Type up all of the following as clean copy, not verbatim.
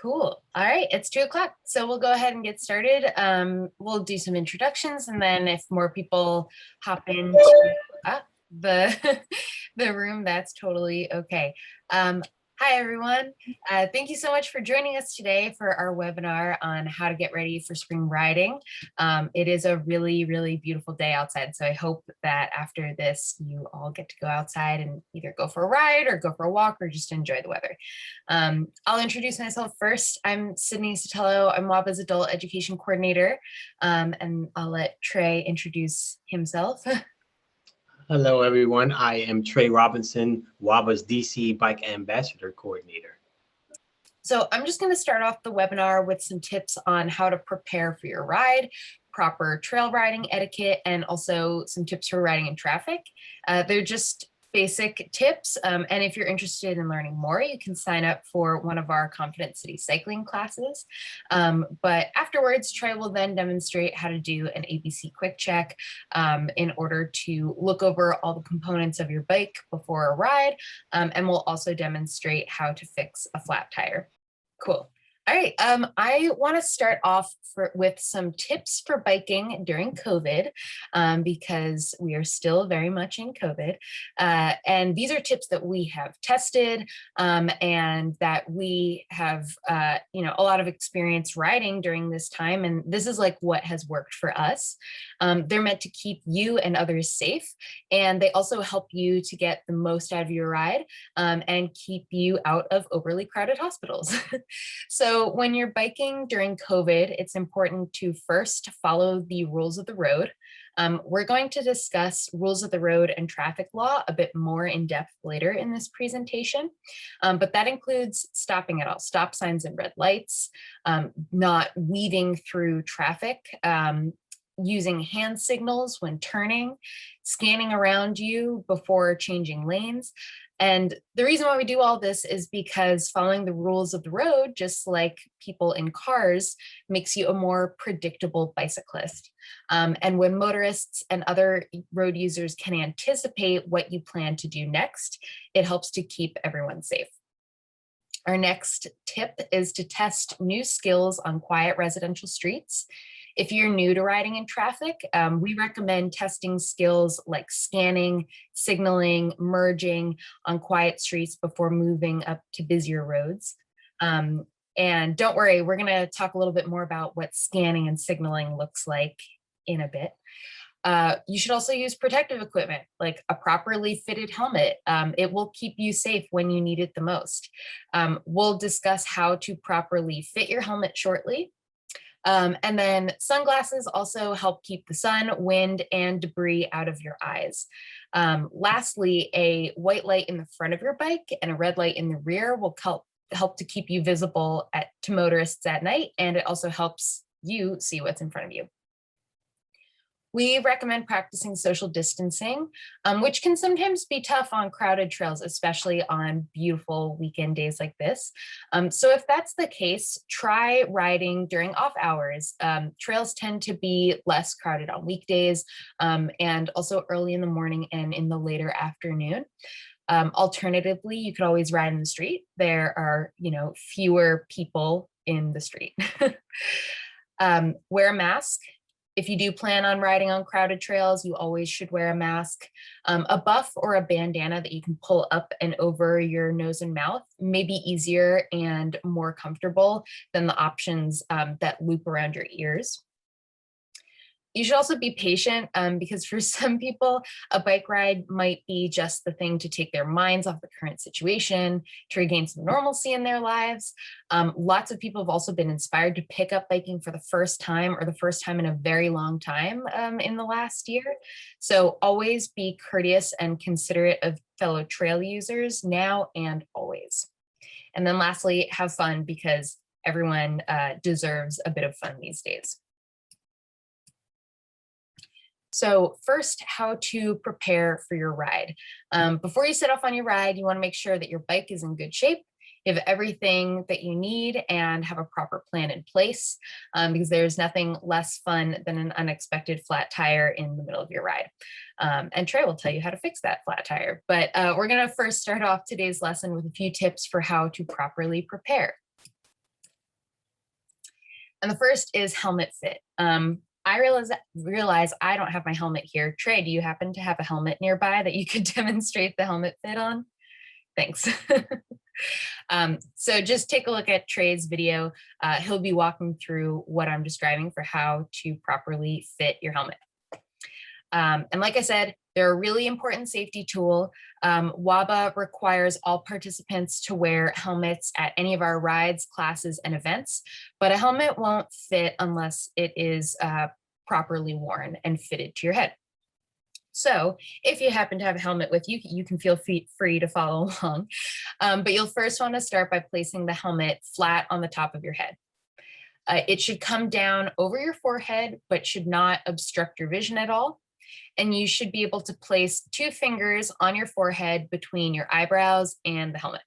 Cool. All right, it's 2 o'clock. So we'll go ahead and get started. We'll do some introductions, and then if more people hop into the the room, that's totally okay. Hi, everyone. Thank you so much for joining us today for our webinar on how to get ready for spring riding. It is a really, really beautiful day outside, so I hope that after this, you all get to go outside and either go for a ride or go for a walk or just enjoy the weather. I'll introduce myself first. I'm Sydney Sotelo. I'm WABA's Adult Education Coordinator, and I'll let Trey introduce himself. Hello, everyone. I am Trey Robinson, WABA's DC Bike Ambassador Coordinator. So I'm just going to start off the webinar with some tips on how to prepare for your ride, proper trail riding etiquette, and also some tips for riding in traffic. They're just basic tips. And if you're interested in learning more, you can sign up for one of our Confident City cycling classes. But afterwards, Trey will then demonstrate how to do an ABC quick check in order to look over all the components of your bike before a ride. And we'll also demonstrate how to fix a flat tire. Cool. All right, I want to start off with some tips for biking during COVID because we are still very much in COVID. And these are tips that we have tested and that we have, a lot of experience riding during this time. And this is like what has worked for us. They're meant to keep you and others safe. And they also help you to get the most out of your ride and keep you out of overly crowded hospitals. So when you're biking during COVID, it's important to first follow the rules of the road. We're going to discuss rules of the road and traffic law a bit more in depth later in this presentation, but that includes stopping at all stop signs and red lights, not weaving through traffic, using hand signals when turning, scanning around you before changing lanes. And the reason why we do all this is because following the rules of the road, just like people in cars, makes you a more predictable bicyclist. And when motorists and other road users can anticipate what you plan to do next, it helps to keep everyone safe. Our next tip is to test new skills on quiet residential streets. If you're new to riding in traffic, we recommend testing skills like scanning, signaling, merging on quiet streets before moving up to busier roads. And don't worry, we're going to talk a little bit more about what scanning and signaling looks like in a bit. You should also use protective equipment, like a properly fitted helmet. It will keep you safe when you need it the most. We'll discuss how to properly fit your helmet shortly. And then sunglasses also help keep the sun, wind, and debris out of your eyes. Lastly, a white light in the front of your bike and a red light in the rear will help to keep you visible to motorists at night, and it also helps you see what's in front of you. We recommend practicing social distancing, which can sometimes be tough on crowded trails, especially on beautiful weekend days like this. So if that's the case, try riding during off hours. Trails tend to be less crowded on weekdays and also early in the morning and in the later afternoon. Alternatively, you could always ride in the street. There are, fewer people in the street. Wear a mask. If you do plan on riding on crowded trails, you always should wear a mask. A buff or a bandana that you can pull up and over your nose and mouth may be easier and more comfortable than the options that loop around your ears. You should also be patient because for some people, a bike ride might be just the thing to take their minds off the current situation, to regain some normalcy in their lives. Lots of people have also been inspired to pick up biking for the first time or the first time in a very long time in the last year. So always be courteous and considerate of fellow trail users now and always. And then lastly, have fun because everyone deserves a bit of fun these days. So first, how to prepare for your ride. Before you set off on your ride, you want to make sure that your bike is in good shape. You have everything that you need and have a proper plan in place because there's nothing less fun than an unexpected flat tire in the middle of your ride. And Trey will tell you how to fix that flat tire. But we're going to first start off today's lesson with a few tips for how to properly prepare. And the first is helmet fit. I realize I don't have my helmet here. Trey, do you happen to have a helmet nearby that you could demonstrate the helmet fit on? Thanks. So just take a look at Trey's video. He'll be walking through what I'm describing for how to properly fit your helmet. And like I said, they're a really important safety tool. WABA requires all participants to wear helmets at any of our rides, classes, and events, but a helmet won't fit unless it is properly worn and fitted to your head. So if you happen to have a helmet with you, you can feel free to follow along. But you'll first want to start by placing the helmet flat on the top of your head. It should come down over your forehead, but should not obstruct your vision at all. And you should be able to place 2 fingers on your forehead between your eyebrows and the helmet.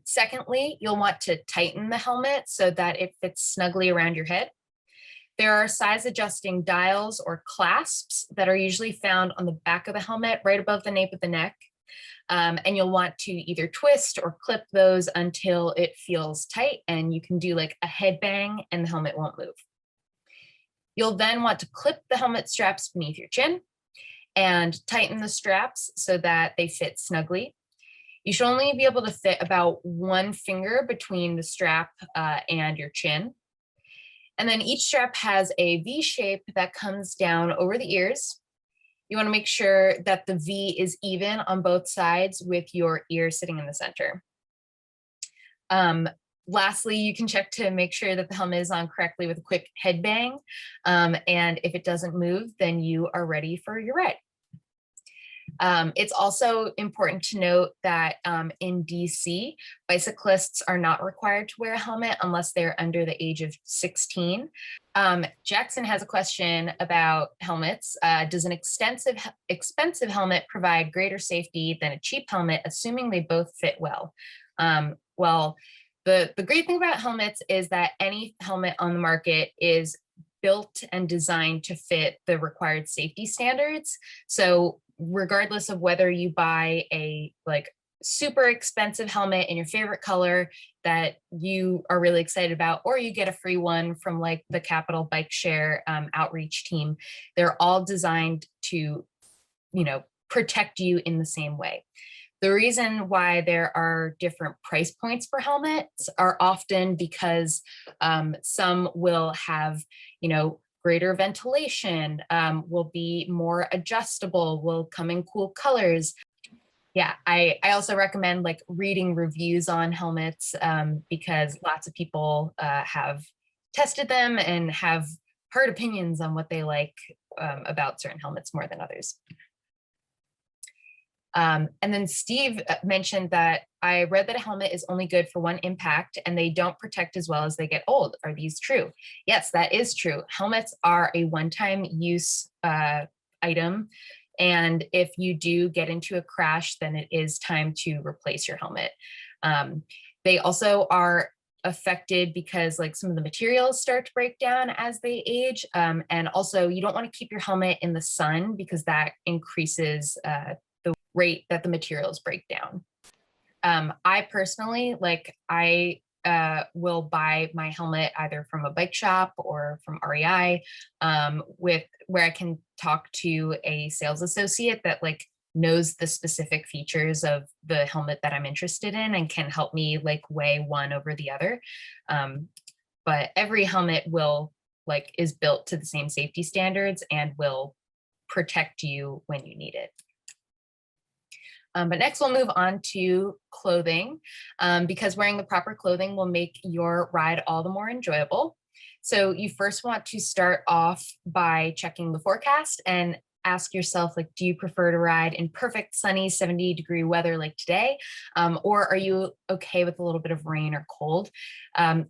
Secondly, you'll want to tighten the helmet so that it fits snugly around your head. There are size adjusting dials or clasps that are usually found on the back of the helmet right above the nape of the neck. And you'll want to either twist or clip those until it feels tight, and you can do like a head bang and the helmet won't move. You'll then want to clip the helmet straps beneath your chin and tighten the straps so that they fit snugly. You should only be able to fit about 1 finger between the strap and your chin. And then each strap has a V shape that comes down over the ears. You want to make sure that the V is even on both sides with your ear sitting in the center. Lastly, you can check to make sure that the helmet is on correctly with a quick head bang. And if it doesn't move, then you are ready for your ride. It's also important to note that in DC, bicyclists are not required to wear a helmet unless they're under the age of 16. Jackson has a question about helmets. Does an expensive helmet provide greater safety than a cheap helmet, assuming they both fit well? Well, the great thing about helmets is that any helmet on the market is built and designed to fit the required safety standards. So regardless of whether you buy a super expensive helmet in your favorite color that you are really excited about, or you get a free one from like the Capital Bike Share outreach team, they're all designed to, protect you in the same way. The reason why there are different price points for helmets are often because some will have, greater ventilation, will be more adjustable, will come in cool colors. Yeah, I also recommend like reading reviews on helmets because lots of people have tested them and have heard opinions on what they like about certain helmets more than others. And then Steve mentioned that I read that a helmet is only good for 1 impact and they don't protect as well as they get old. Are these true? Yes, that is true. Helmets are a one-time use item. And if you do get into a crash, then it is time to replace your helmet. They also are affected because like some of the materials start to break down as they age. And also you don't want to keep your helmet in the sun because that increases the rate that the materials break down. I personally, will buy my helmet either from a bike shop or from REI where I can talk to a sales associate that knows the specific features of the helmet that I'm interested in and can help me weigh one over the other. But every helmet will is built to the same safety standards and will protect you when you need it. But next we'll move on to clothing because wearing the proper clothing will make your ride all the more enjoyable. So you first want to start off by checking the forecast and ask yourself, do you prefer to ride in perfect sunny 70-degree weather like today? Or are you okay with a little bit of rain or cold?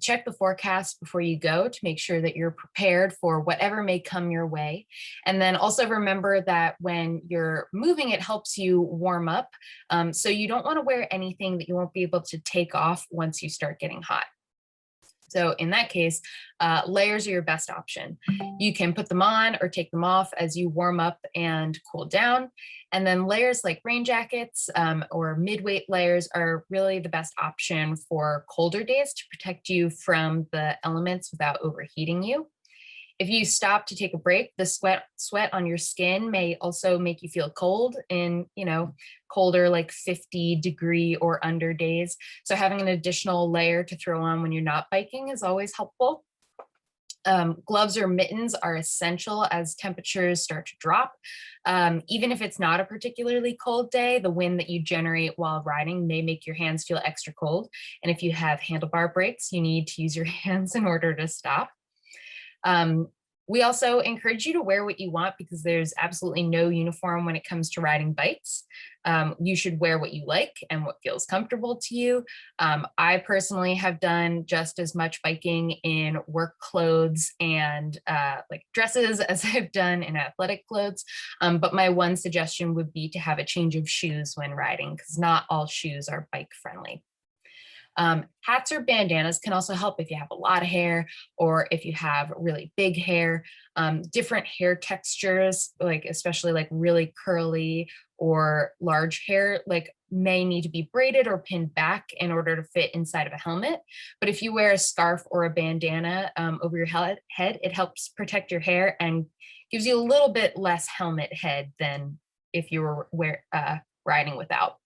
Check the forecast before you go to make sure that you're prepared for whatever may come your way. And then also remember that when you're moving, it helps you warm up. So you don't want to wear anything that you won't be able to take off once you start getting hot. So in that case, layers are your best option. You can put them on or take them off as you warm up and cool down. And then layers like rain jackets or mid-weight layers are really the best option for colder days to protect you from the elements without overheating you. If you stop to take a break, the sweat on your skin may also make you feel cold in, colder like 50-degree or under days. So having an additional layer to throw on when you're not biking is always helpful. Gloves or mittens are essential as temperatures start to drop. Even if it's not a particularly cold day, the wind that you generate while riding may make your hands feel extra cold. And if you have handlebar brakes, you need to use your hands in order to stop. We also encourage you to wear what you want because there's absolutely no uniform when it comes to riding bikes. You should wear what you like and what feels comfortable to you. I personally have done just as much biking in work clothes and like dresses as I've done in athletic clothes. But my one suggestion would be to have a change of shoes when riding because not all shoes are bike friendly. Hats or bandanas can also help if you have a lot of hair or if you have really big hair. Different hair textures, like especially like really curly or large hair, like may need to be braided or pinned back in order to fit inside of a helmet. But if you wear a scarf or a bandana over your head, it helps protect your hair and gives you a little bit less helmet head than if you were riding without.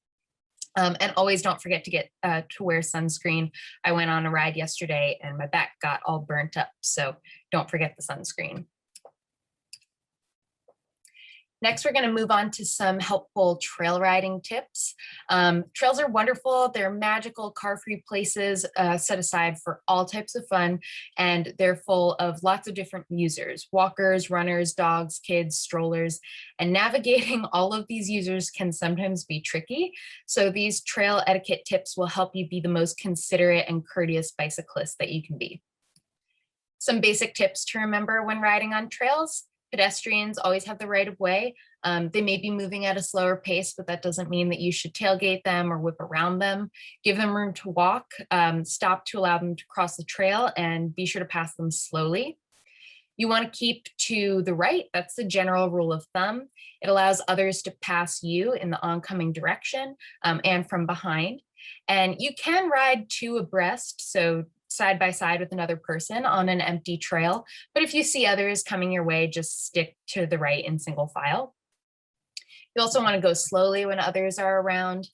And always don't forget to get to wear sunscreen. I went on a ride yesterday and my back got all burnt up, so don't forget the sunscreen. Next, we're going to move on to some helpful trail riding tips. Trails are wonderful. They're magical, car-free places set aside for all types of fun, and they're full of lots of different users, walkers, runners, dogs, kids, strollers, and navigating all of these users can sometimes be tricky. So these trail etiquette tips will help you be the most considerate and courteous bicyclist that you can be. Some basic tips to remember when riding on trails. Pedestrians always have the right of way. They may be moving at a slower pace, but that doesn't mean that you should tailgate them or whip around them. Give them room to walk, stop to allow them to cross the trail, and be sure to pass them slowly. You want to keep to the right. That's the general rule of thumb. It allows others to pass you in the oncoming direction and from behind. And you can ride two abreast, so side by side with another person on an empty trail. But if you see others coming your way, just stick to the right in single file. You also want to go slowly when others are around.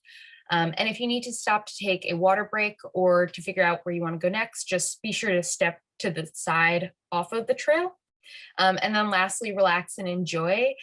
And if you need to stop to take a water break or to figure out where you want to go next, just be sure to step to the side off of the trail. And then lastly, relax and enjoy.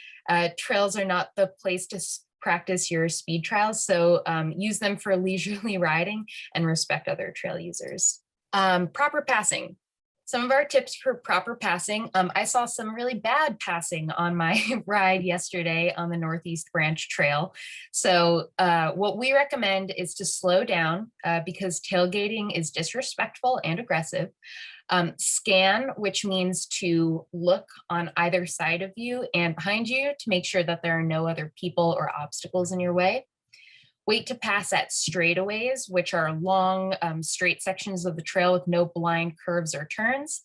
Trails are not the place to practice your speed trials, so use them for leisurely riding and respect other trail users. Proper passing. Some of our tips for proper passing. I saw some really bad passing on my ride yesterday on the Northeast Branch Trail. So what we recommend is to slow down because tailgating is disrespectful and aggressive. Scan, which means to look on either side of you and behind you to make sure that there are no other people or obstacles in your way. Wait to pass at straightaways, which are long, straight sections of the trail with no blind curves or turns.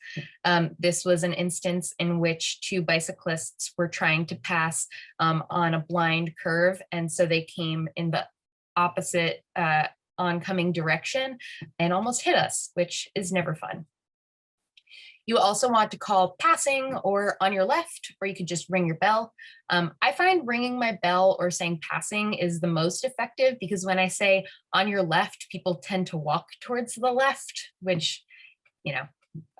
This was an instance in which two bicyclists were trying to pass on a blind curve, and so they came in the opposite oncoming direction and almost hit us, which is never fun. You also want to call passing or on your left, or you could just ring your bell. I find ringing my bell or saying passing is the most effective because when I say on your left, people tend to walk towards the left, which,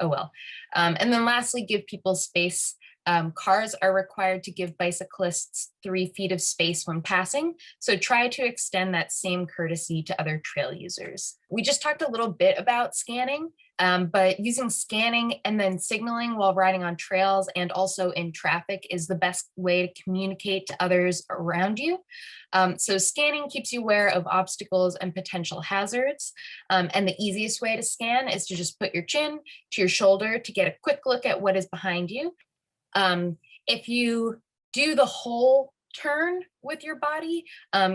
oh well. And then lastly, give people space. Cars are required to give bicyclists 3 feet of space when passing, so try to extend that same courtesy to other trail users. We just talked a little bit about scanning, but using scanning and then signaling while riding on trails and also in traffic is the best way to communicate to others around you. So scanning keeps you aware of obstacles and potential hazards, and the easiest way to scan is to just put your chin to your shoulder to get a quick look at what is behind you. If you do the whole turn with your body,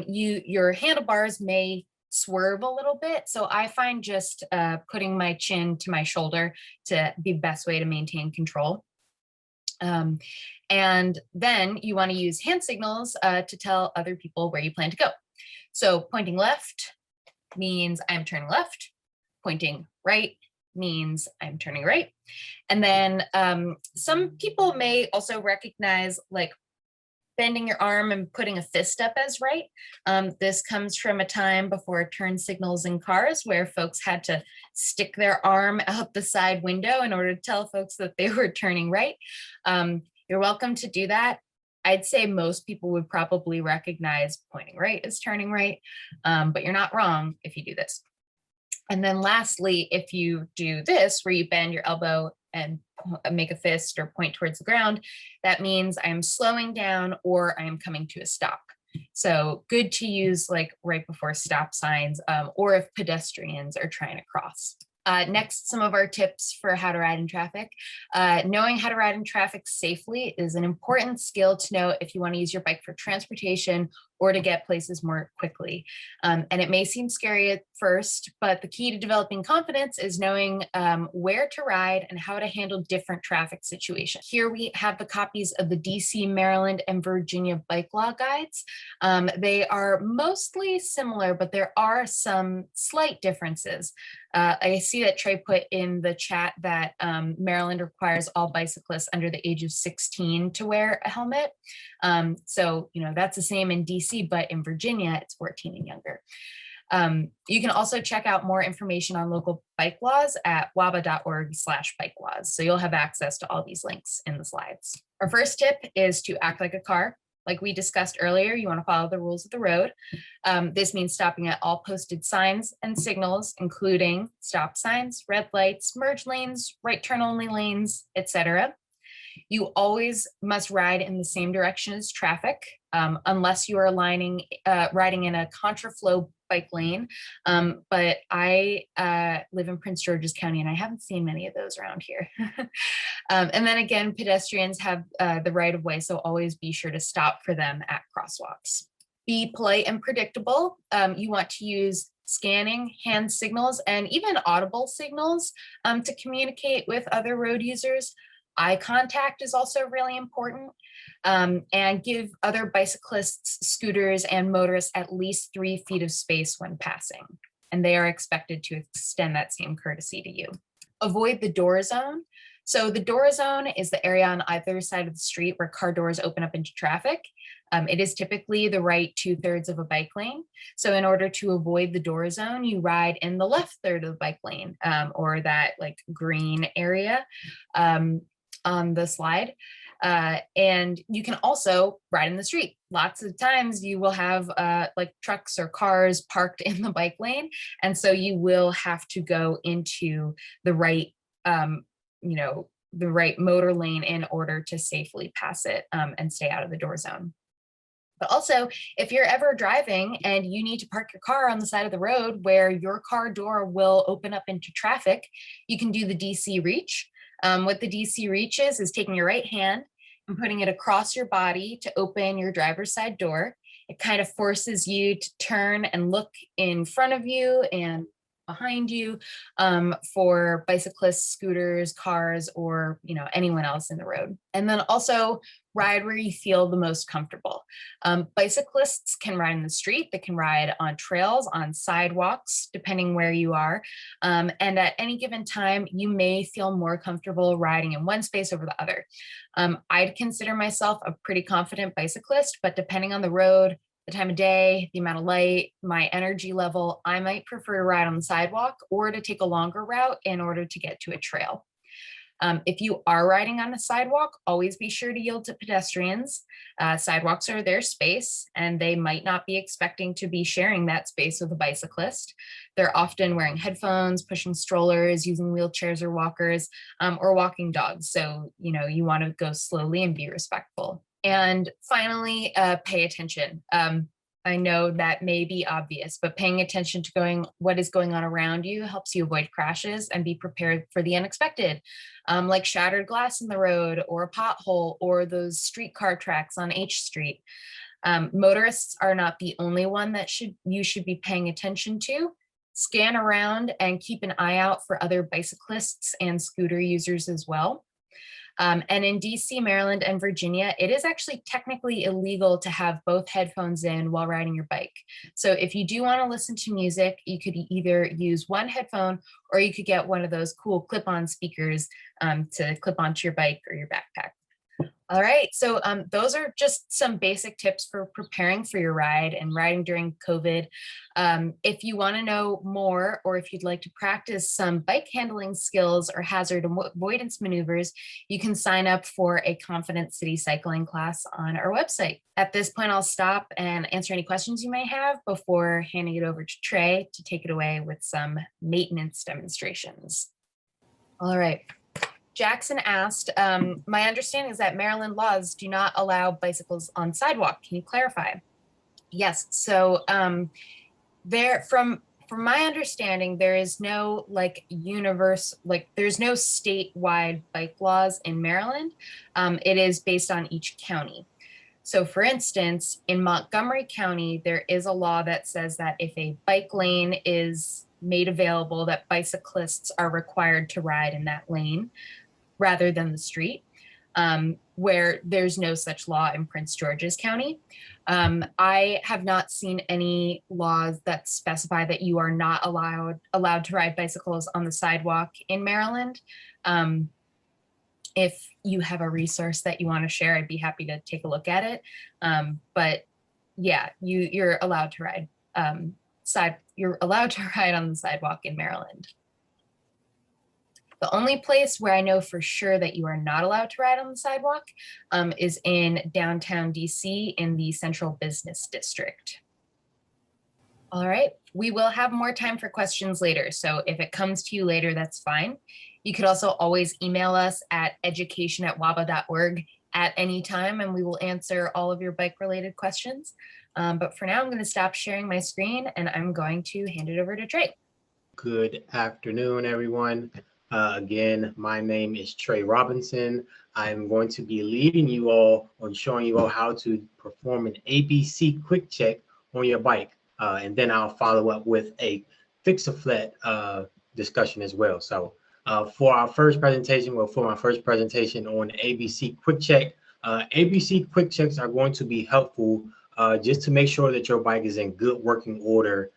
your handlebars may swerve a little bit. So I find just putting my chin to my shoulder to be the best way to maintain control. And then you want to use hand signals to tell other people where you plan to go. So pointing left means I'm turning left. Pointing right means I'm turning right. And then some people may also recognize like bending your arm and putting a fist up as right. This comes from a time before turn signals in cars where folks had to stick their arm out the side window in order to tell folks that they were turning right. You're welcome to do that. I'd say most people would probably recognize pointing right as turning right, but you're not wrong if you do this. And then lastly, if you do this, where you bend your elbow and make a fist or point towards the ground, that means I'm slowing down or I am coming to a stop. So good to use like right before stop signs or if pedestrians are trying to cross. Next, some of our tips for how to ride in traffic. Knowing how to ride in traffic safely is an important skill to know if you want to use your bike for transportation or to get places more quickly. And it may seem scary at first, but the key to developing confidence is knowing where to ride and how to handle different traffic situations. Here we have the copies of the DC, Maryland, and Virginia bike law guides. They are mostly similar, but there are some slight differences. I see that Trey put in the chat that Maryland requires all bicyclists under the age of 16 to wear a helmet. So, that's the same in DC, but in Virginia, it's 14 and younger. You can also check out more information on local bike laws at waba.org/bike laws. So you'll have access to all these links in the slides. Our first tip is to act like a car. Like we discussed earlier, you want to follow the rules of the road. This means stopping at all posted signs and signals, including stop signs, red lights, merge lanes, right turn only lanes, etc. You always must ride in the same direction as traffic, unless you are riding in a contraflow bike lane. But I live in Prince George's County and I haven't seen many of those around here. And then again, pedestrians have the right of way, so always be sure to stop for them at crosswalks. Be polite and predictable. You want to use scanning, hand signals, and even audible signals to communicate with other road users. Eye contact is also really important, and give other bicyclists, scooters, and motorists at least 3 feet of space when passing. And they are expected to extend that same courtesy to you. Avoid the door zone. So the door zone is the area on either side of the street where car doors open up into traffic. It is typically the right 2/3 of a bike lane. So in order to avoid the door zone, you ride in the left third of the bike lane, or that like green area on the slide. And you can also ride in the street. Lots of times you will have like trucks or cars parked in the bike lane. And so you will have to go into the right, the right motor lane in order to safely pass it and stay out of the door zone. But also, if you're ever driving and you need to park your car on the side of the road where your car door will open up into traffic, you can do the DC reach. What the DC reach is taking your right hand and putting it across your body to open your driver's side door. It kind of forces you to turn and look in front of you and behind you for bicyclists, scooters, cars, or anyone else in the road. And then also ride where you feel the most comfortable. Bicyclists can ride in the street, they can ride on trails, on sidewalks, depending where you are. And at any given time, you may feel more comfortable riding in one space over the other. I'd consider myself a pretty confident bicyclist, but depending on the road, the time of day, the amount of light, my energy level, I might prefer to ride on the sidewalk or to take a longer route in order to get to a trail. If you are riding on a sidewalk, always be sure to yield to pedestrians. Sidewalks are their space, and they might not be expecting to be sharing that space with a bicyclist. They're often wearing headphones, pushing strollers, using wheelchairs or walkers, or walking dogs. So, you want to go slowly and be respectful. And finally, pay attention. I know that may be obvious, but paying attention to what is going on around you helps you avoid crashes and be prepared for the unexpected, like shattered glass in the road or a pothole or those streetcar tracks on H Street. Motorists are not the only one that you should be paying attention to. Scan around and keep an eye out for other bicyclists and scooter users as well. And in DC, Maryland, and Virginia, it is actually technically illegal to have both headphones in while riding your bike. So if you do want to listen to music, you could either use one headphone or you could get one of those cool clip-on speakers to clip onto your bike or your backpack. All right, so those are just some basic tips for preparing for your ride and riding during COVID. If you want to know more, or if you'd like to practice some bike handling skills or hazard avoidance maneuvers, you can sign up for a Confident City cycling class on our website. At this point, I'll stop and answer any questions you may have before handing it over to Trey to take it away with some maintenance demonstrations. All right. Jackson asked, my understanding is that Maryland laws do not allow bicycles on sidewalk. Can you clarify? Yes, so from my understanding, there is no there's no statewide bike laws in Maryland. It is based on each county. So for instance, in Montgomery County, there is a law that says that if a bike lane is made available, that bicyclists are required to ride in that lane rather than the street, where there's no such law in Prince George's County. I have not seen any laws that specify that you are not allowed to ride bicycles on the sidewalk in Maryland. If you have a resource that you want to share, I'd be happy to take a look at it. But yeah, you're allowed to ride you're allowed to ride on the sidewalk in Maryland. The only place where I know for sure that you are not allowed to ride on the sidewalk is in downtown DC in the Central Business District. All right, we will have more time for questions later. So if it comes to you later, that's fine. You could also always email us at education@waba.org at any time, and we will answer all of your bike related questions. But for now, I'm going to stop sharing my screen and I'm going to hand it over to Trey. Good afternoon, everyone. Again, my name is Trey Robinson. I'm going to be leading you all on showing you all how to perform an ABC quick check on your bike. And then I'll follow up with a fix-a-flat discussion as well. So for my first presentation on ABC quick check, ABC quick checks are going to be helpful just to make sure that your bike is in good working order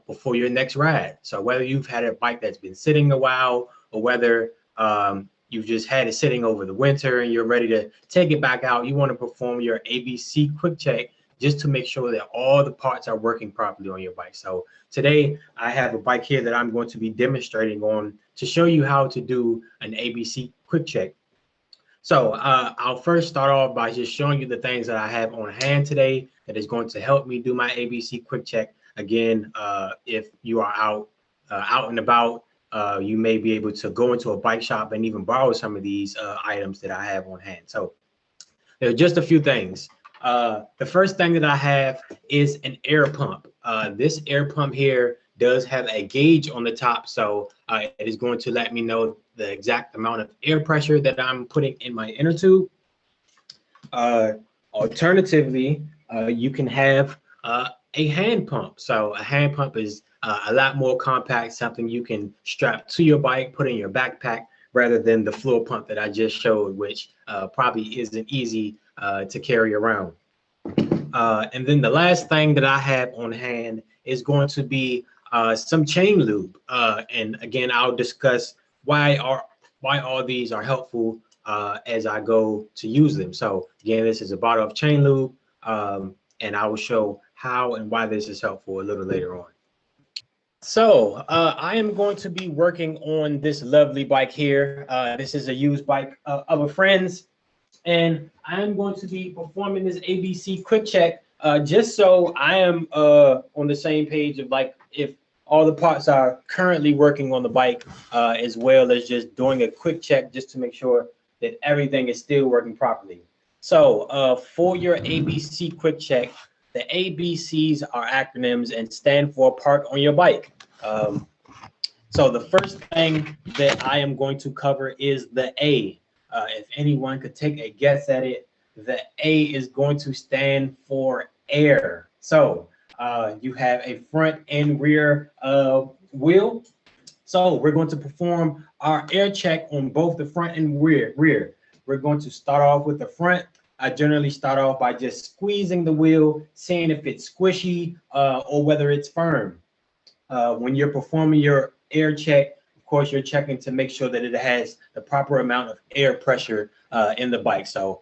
before your next ride. So whether you've had a bike that's been sitting a while, or whether you've just had it sitting over the winter and you're ready to take it back out, you want to perform your ABC quick check just to make sure that all the parts are working properly on your bike. So today I have a bike here that I'm going to be demonstrating on to show you how to do an ABC quick check. So I'll first start off by just showing you the things that I have on hand today that is going to help me do my ABC quick check. Again, if you are out and about, you may be able to go into a bike shop and even borrow some of these items that I have on hand. So there are just a few things. The first thing that I have is an air pump. This air pump here does have a gauge on the top, so it is going to let me know the exact amount of air pressure that I'm putting in my inner tube. Alternatively, you can have a hand pump. So a hand pump is a lot more compact, something you can strap to your bike, put in your backpack, rather than the floor pump that I just showed, which probably isn't easy to carry around. And then the last thing that I have on hand is going to be some chain lube. And again, I'll discuss why all these are helpful as I go to use them. So again, this is a bottle of chain lube, and I will show how and why this is helpful a little later on. So I am going to be working on this lovely bike here. This is a used bike of a friend's, and I am going to be performing this ABC quick check just so I am on the same page of like if all the parts are currently working on the bike, as well as just doing a quick check just to make sure that everything is still working properly. So for your ABC quick check, the ABCs are acronyms and stand for part on your bike. So the first thing that I am going to cover is the A. If anyone could take a guess at it, the A is going to stand for air. So you have a front and rear wheel. So we're going to perform our air check on both the front and rear. We're going to start off with the front. I generally start off by just squeezing the wheel, seeing if it's squishy or whether it's firm. When you're performing your air check, of course, you're checking to make sure that it has the proper amount of air pressure in the bike. So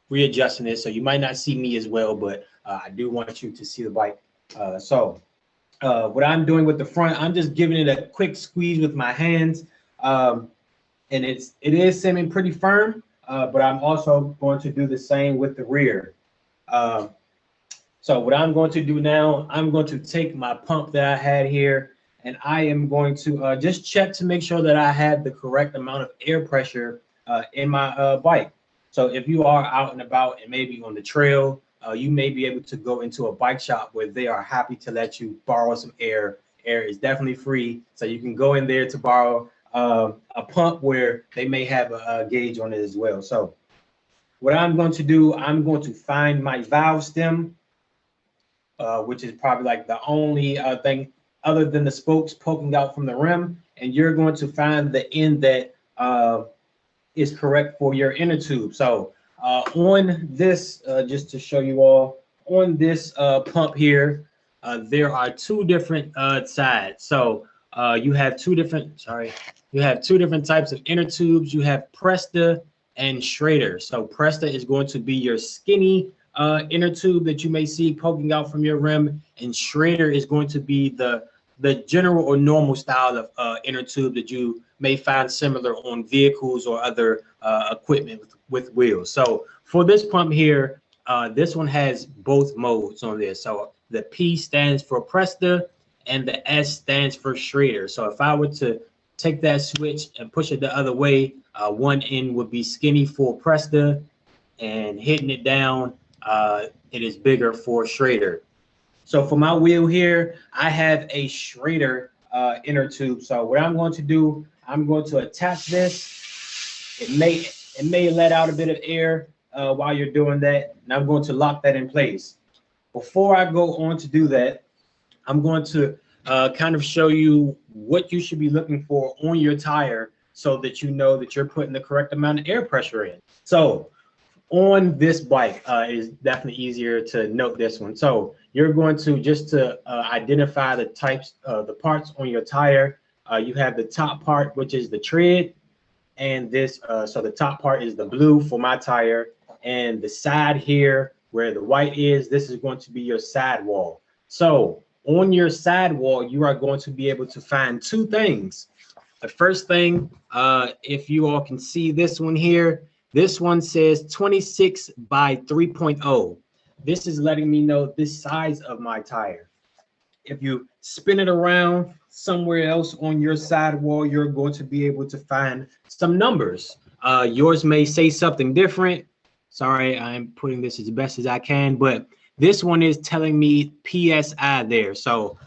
readjusting it. So you might not see me as well, but I do want you to see the bike. What I'm doing with the front, I'm just giving it a quick squeeze with my hands. And it is seeming pretty firm, but I'm also going to do the same with the rear. So what I'm going to do now, I'm going to take my pump that I had here, and I am going to just check to make sure that I have the correct amount of air pressure in my bike. So if you are out and about and maybe on the trail, you may be able to go into a bike shop where they are happy to let you borrow some air. Air is definitely free, so you can go in there to borrow a pump where they may have a gauge on it as well. So what I'm going to do, I'm going to find my valve stem, which is probably like the only thing other than the spokes poking out from the rim, and you're going to find the end that is correct for your inner tube. So on this, just to show you all, on this pump here, there are two different sides. So you have two different types of inner tubes. You have Presta and Schrader. So Presta is going to be your skinny inner tube that you may see poking out from your rim, and Schrader is going to be the general or normal style of inner tube that you may find similar on vehicles or other equipment with wheels. So for this pump here, this one has both modes on this. So the P stands for Presta and the S stands for Schrader. So if I were to take that switch and push it the other way, one end would be skinny for Presta, and hitting it down, it is bigger for Schrader. So for my wheel here, I have a Schrader inner tube. So what I'm going to do, I'm going to attach this. It may let out a bit of air while you're doing that, and I'm going to lock that in place. Before I go on to do that, I'm going to kind of show you what you should be looking for on your tire so that you know that you're putting the correct amount of air pressure in. So on this bike, it is definitely easier to note this one. So you're going to just to identify the types of the parts on your tire. You have the top part, which is the tread, and this. So the top part is the blue for my tire, and the side here where the white is, this is going to be your sidewall. So on your sidewall, you are going to be able to find two things. The first thing, if you all can see this one here, this one says 26 by 3.0. This is letting me know this size of my tire. If you spin it around somewhere else on your sidewall, you're going to be able to find some numbers. Yours may say something different. Sorry, I'm putting this as best as I can, but this one is telling me PSI there. So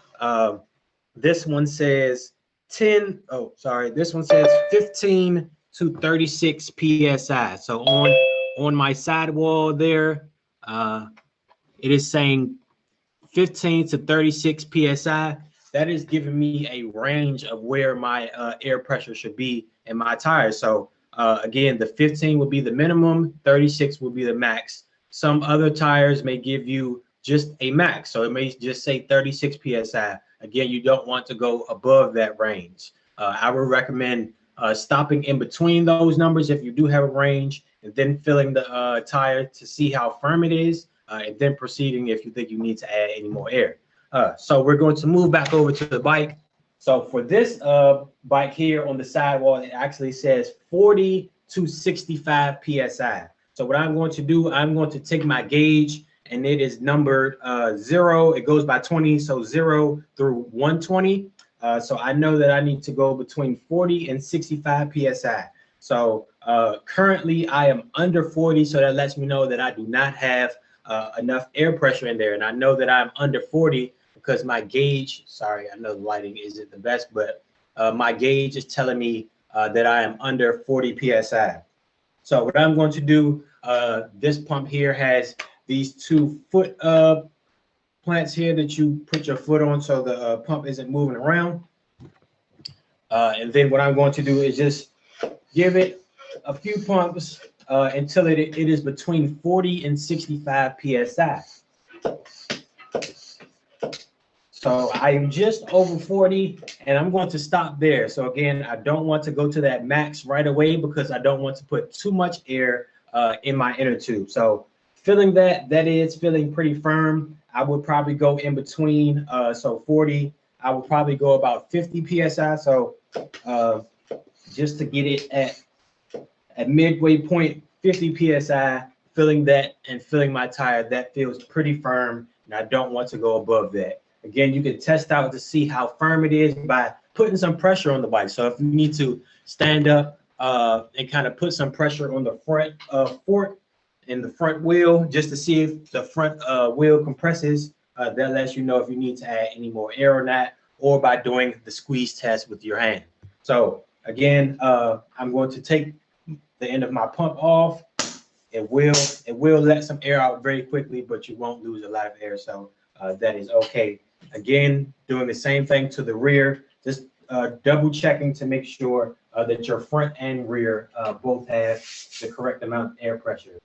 this one says 10. Oh, sorry. This one says 15 to 36 PSI. So on my sidewall there, it is saying 15 to 36 PSI. That is giving me a range of where my air pressure should be in my tires. So again, the 15 will be the minimum, 36 will be the max. Some other tires may give you just a max. So it may just say 36 PSI. Again, you don't want to go above that range. I would recommend stopping in between those numbers if you do have a range, and then filling the tire to see how firm it is, and then proceeding if you think you need to add any more air. So we're going to move back over to the bike. So for this bike here on the sidewall, it actually says 40 to 65 PSI. So what I'm going to do, I'm going to take my gauge, and it is numbered 0. It goes by 20, so 0 through 120. So I know that I need to go between 40 and 65 PSI. So currently I am under 40, so that lets me know that I do not have enough air pressure in there. And I know that I'm under 40 because my gauge, sorry, I know the lighting isn't the best, but my gauge is telling me that I am under 40 PSI. So what I'm going to do, this pump here has these 2 foot plants here that you put your foot on so the pump isn't moving around. And then what I'm going to do is just give it a few pumps until it is between 40 and 65 PSI. So I am just over 40 and I'm going to stop there. So again, I don't want to go to that max right away because I don't want to put too much air in my inner tube. So feeling that is feeling pretty firm. I would probably go in between, so 40, I would probably go about 50 PSI. So just to get it at midway point, 50 PSI, feeling that and feeling my tire, that feels pretty firm. And I don't want to go above that. Again, you can test out to see how firm it is by putting some pressure on the bike. So if you need to stand up and kind of put some pressure on the front fork and the front wheel just to see if the front wheel compresses, that lets you know if you need to add any more air or not, or by doing the squeeze test with your hand. So again, I'm going to take the end of my pump off. It will let some air out very quickly, but you won't lose a lot of air. So that is okay. Again, doing the same thing to the rear, just double checking to make sure that your front and rear both have the correct amount of air pressure.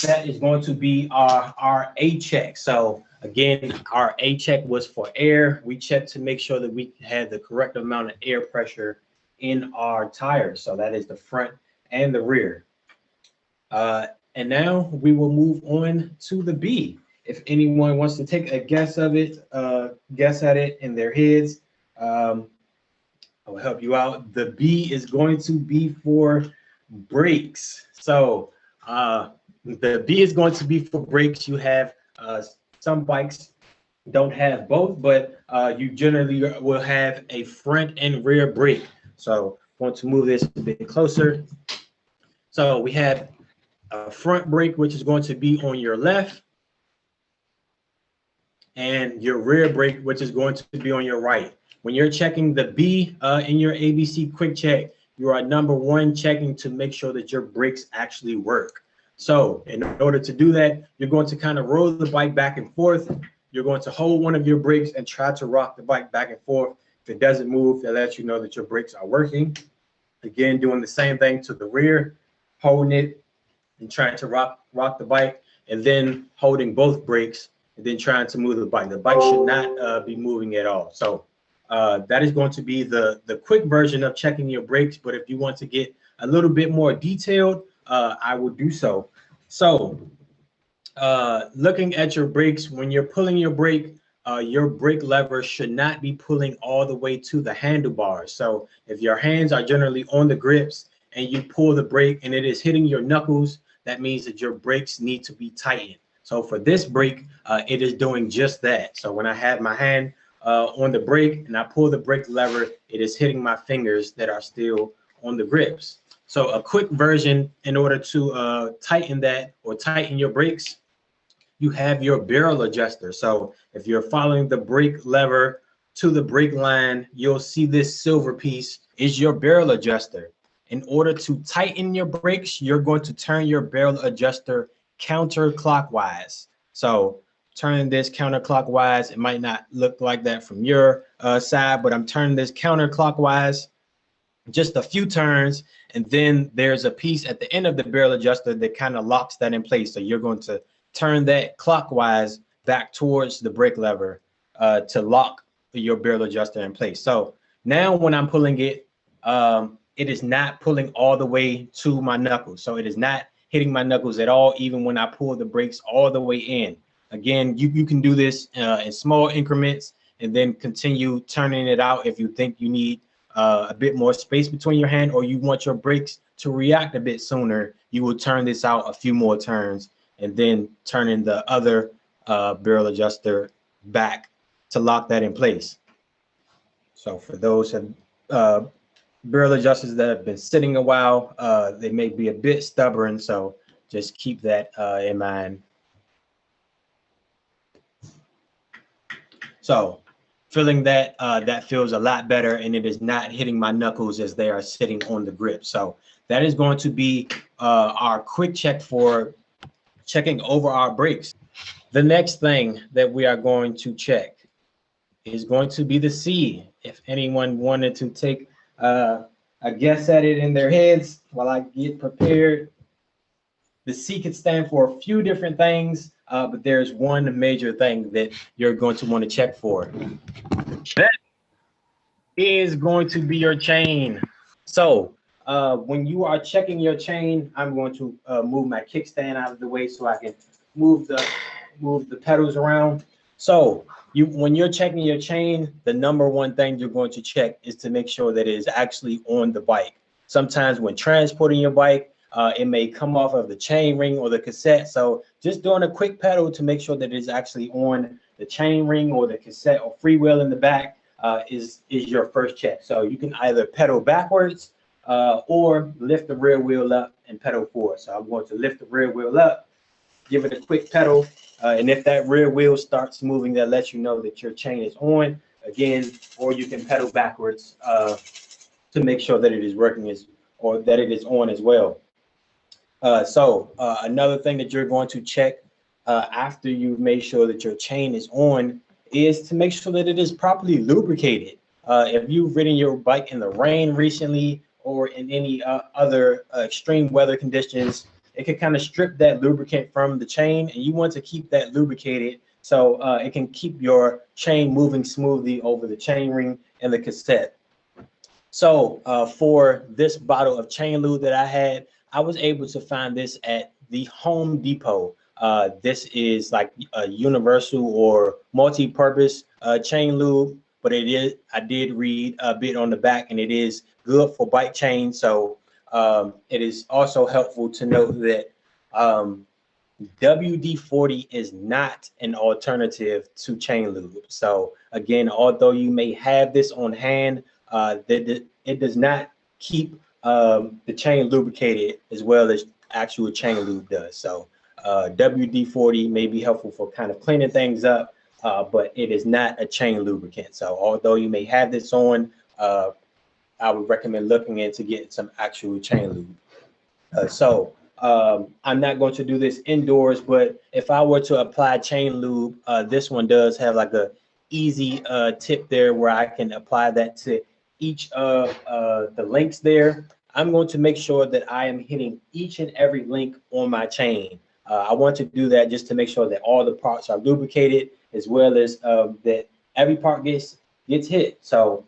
That is going to be our A check. So again, our A check was for air. We checked to make sure that we had the correct amount of air pressure in our tires. So that is the front and the rear. And now we will move on to the B. If anyone wants to take a guess at it in their heads, I will help you out. The B is going to be for brakes. So the B is going to be for brakes. You have some bikes don't have both, but you generally will have a front and rear brake. So I want to move this a bit closer. So we have a front brake, which is going to be on your left, and your rear brake, which is going to be on your right. When you're checking the B in your ABC quick check, you are #1 checking to make sure that your brakes actually work. So in order to do that, you're going to kind of roll the bike back and forth. You're going to hold one of your brakes and try to rock the bike back and forth. If it doesn't move, that lets you know that your brakes are working. Again, doing the same thing to the rear, holding it and trying to rock the bike, and then holding both brakes and then trying to move the bike. The bike should not be moving at all. So that is going to be the quick version of checking your brakes. But if you want to get a little bit more detailed, I will do so. So looking at your brakes, when you're pulling your brake lever should not be pulling all the way to the handlebars. So if your hands are generally on the grips and you pull the brake and it is hitting your knuckles, that means that your brakes need to be tightened. So for this brake, it is doing just that. So when I have my hand on the brake and I pull the brake lever, it is hitting my fingers that are still on the grips. So a quick version, in order to tighten that or tighten your brakes, you have your barrel adjuster. So if you're following the brake lever to the brake line, you'll see this silver piece is your barrel adjuster. In order to tighten your brakes, you're going to turn your barrel adjuster counterclockwise. So turning this counterclockwise, it might not look like that from your side, but I'm turning this counterclockwise just a few turns, and then there's a piece at the end of the barrel adjuster that kind of locks that in place. So you're going to turn that clockwise back towards the brake lever to lock your barrel adjuster in place. So now when I'm pulling it, it is not pulling all the way to my knuckles. So it is not hitting my knuckles at all, even when I pull the brakes all the way in. Again, you can do this in small increments and then continue turning it out if you think you need a bit more space between your hand, or you want your brakes to react a bit sooner. You will turn this out a few more turns and then turning the other barrel adjuster back to lock that in place. So for those barrel adjusters that have been sitting a while, they may be a bit stubborn, so just keep that in mind. So feeling that that feels a lot better, and it is not hitting my knuckles as they are sitting on the grip. So that is going to be our quick check for checking over our brakes. The next thing that we are going to check is going to be the C. If anyone wanted to take a guess at it in their heads while I get prepared, the C could stand for a few different things, but there's one major thing that you're going to want to check for. That is going to be your chain. So when you are checking your chain, I'm going to move my kickstand out of the way so I can move the pedals around. So when you're checking your chain, the number one thing you're going to check is to make sure that it is actually on the bike. Sometimes when transporting your bike, it may come off of the chain ring or the cassette. So just doing a quick pedal to make sure that it is actually on the chain ring or the cassette or freewheel in the back is your first check. So you can either pedal backwards or lift the rear wheel up and pedal forward. So I'm going to lift the rear wheel up, give it a quick pedal, and if that rear wheel starts moving, that lets you know that your chain is on again, or you can pedal backwards to make sure that it is working or that it is on as well. So another thing that you're going to check after you've made sure that your chain is on is to make sure that it is properly lubricated. If you've ridden your bike in the rain recently or in any other extreme weather conditions, it can kind of strip that lubricant from the chain, and you want to keep that lubricated so it can keep your chain moving smoothly over the chain ring and the cassette. So for this bottle of chain lube that I had, I was able to find this at the Home Depot. This is like a universal or multi-purpose chain lube, but I did read a bit on the back, and it is good for bike chains. So it is also helpful to note that WD-40 is not an alternative to chain lube. So again, although you may have this on hand, it does not keep the chain lubricated as well as actual chain lube does. So WD-40 may be helpful for kind of cleaning things up, but it is not a chain lubricant. So although you may have this on, I would recommend looking into getting some actual chain lube. I'm not going to do this indoors, but if I were to apply chain lube, this one does have like a easy tip there where I can apply that to each of the links there. I'm going to make sure that I am hitting each and every link on my chain. I want to do that just to make sure that all the parts are lubricated, as well as that every part gets hit. So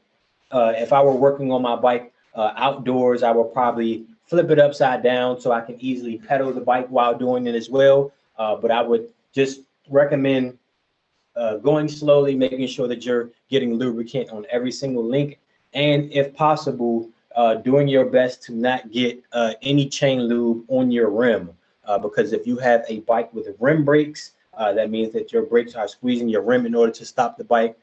if I were working on my bike outdoors, I would probably flip it upside down so I can easily pedal the bike while doing it as well. But I would just recommend going slowly, making sure that you're getting lubricant on every single link, and if possible, doing your best to not get any chain lube on your rim, because if you have a bike with rim brakes, that means that your brakes are squeezing your rim in order to stop the bike.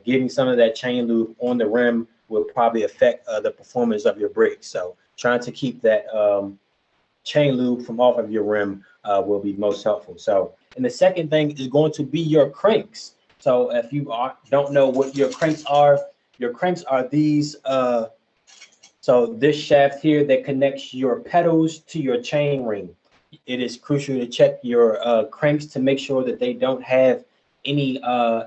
Getting some of that chain lube on the rim will probably affect the performance of your brakes. So trying to keep that chain lube from off of your rim will be most helpful. So, and the second thing is going to be your cranks. So if you don't know what your cranks are these. So this shaft here that connects your pedals to your chain ring. It is crucial to check your cranks to make sure that they don't have any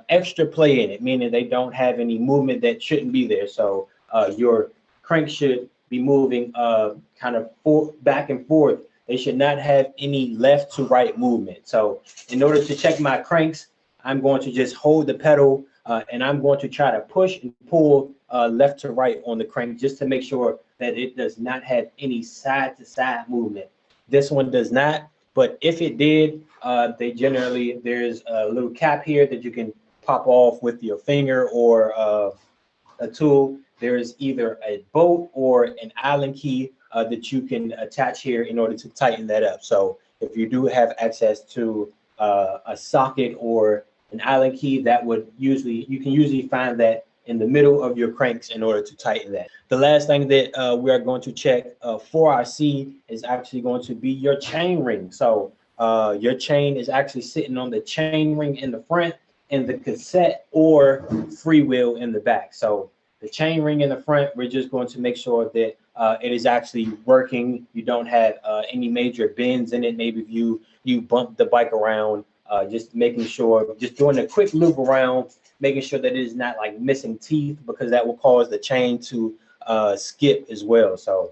extra play in it, meaning they don't have any movement that shouldn't be there. So your crank should be moving kind of back and forth. They should not have any left to right movement. So in order to check my cranks, I'm going to just hold the pedal and I'm going to try to push and pull left to right on the crank just to make sure that it does not have any side to side movement. This one does not, but if it did, there's a little cap here that you can pop off with your finger or a tool. There's either a bolt or an Allen key that you can attach here in order to tighten that up. So if you do have access to a socket or an Allen key, you can usually find that in the middle of your cranks in order to tighten that. The last thing that we are going to check for our C is actually going to be your chain ring. So your chain is actually sitting on the chain ring in the front. in the cassette or freewheel in the back. So the chain ring in the front, we're just going to make sure that it is actually working. You don't have any major bends in it. Maybe if you bump the bike around, just making sure, just doing a quick loop around, making sure that it is not like missing teeth, because that will cause the chain to skip as well. So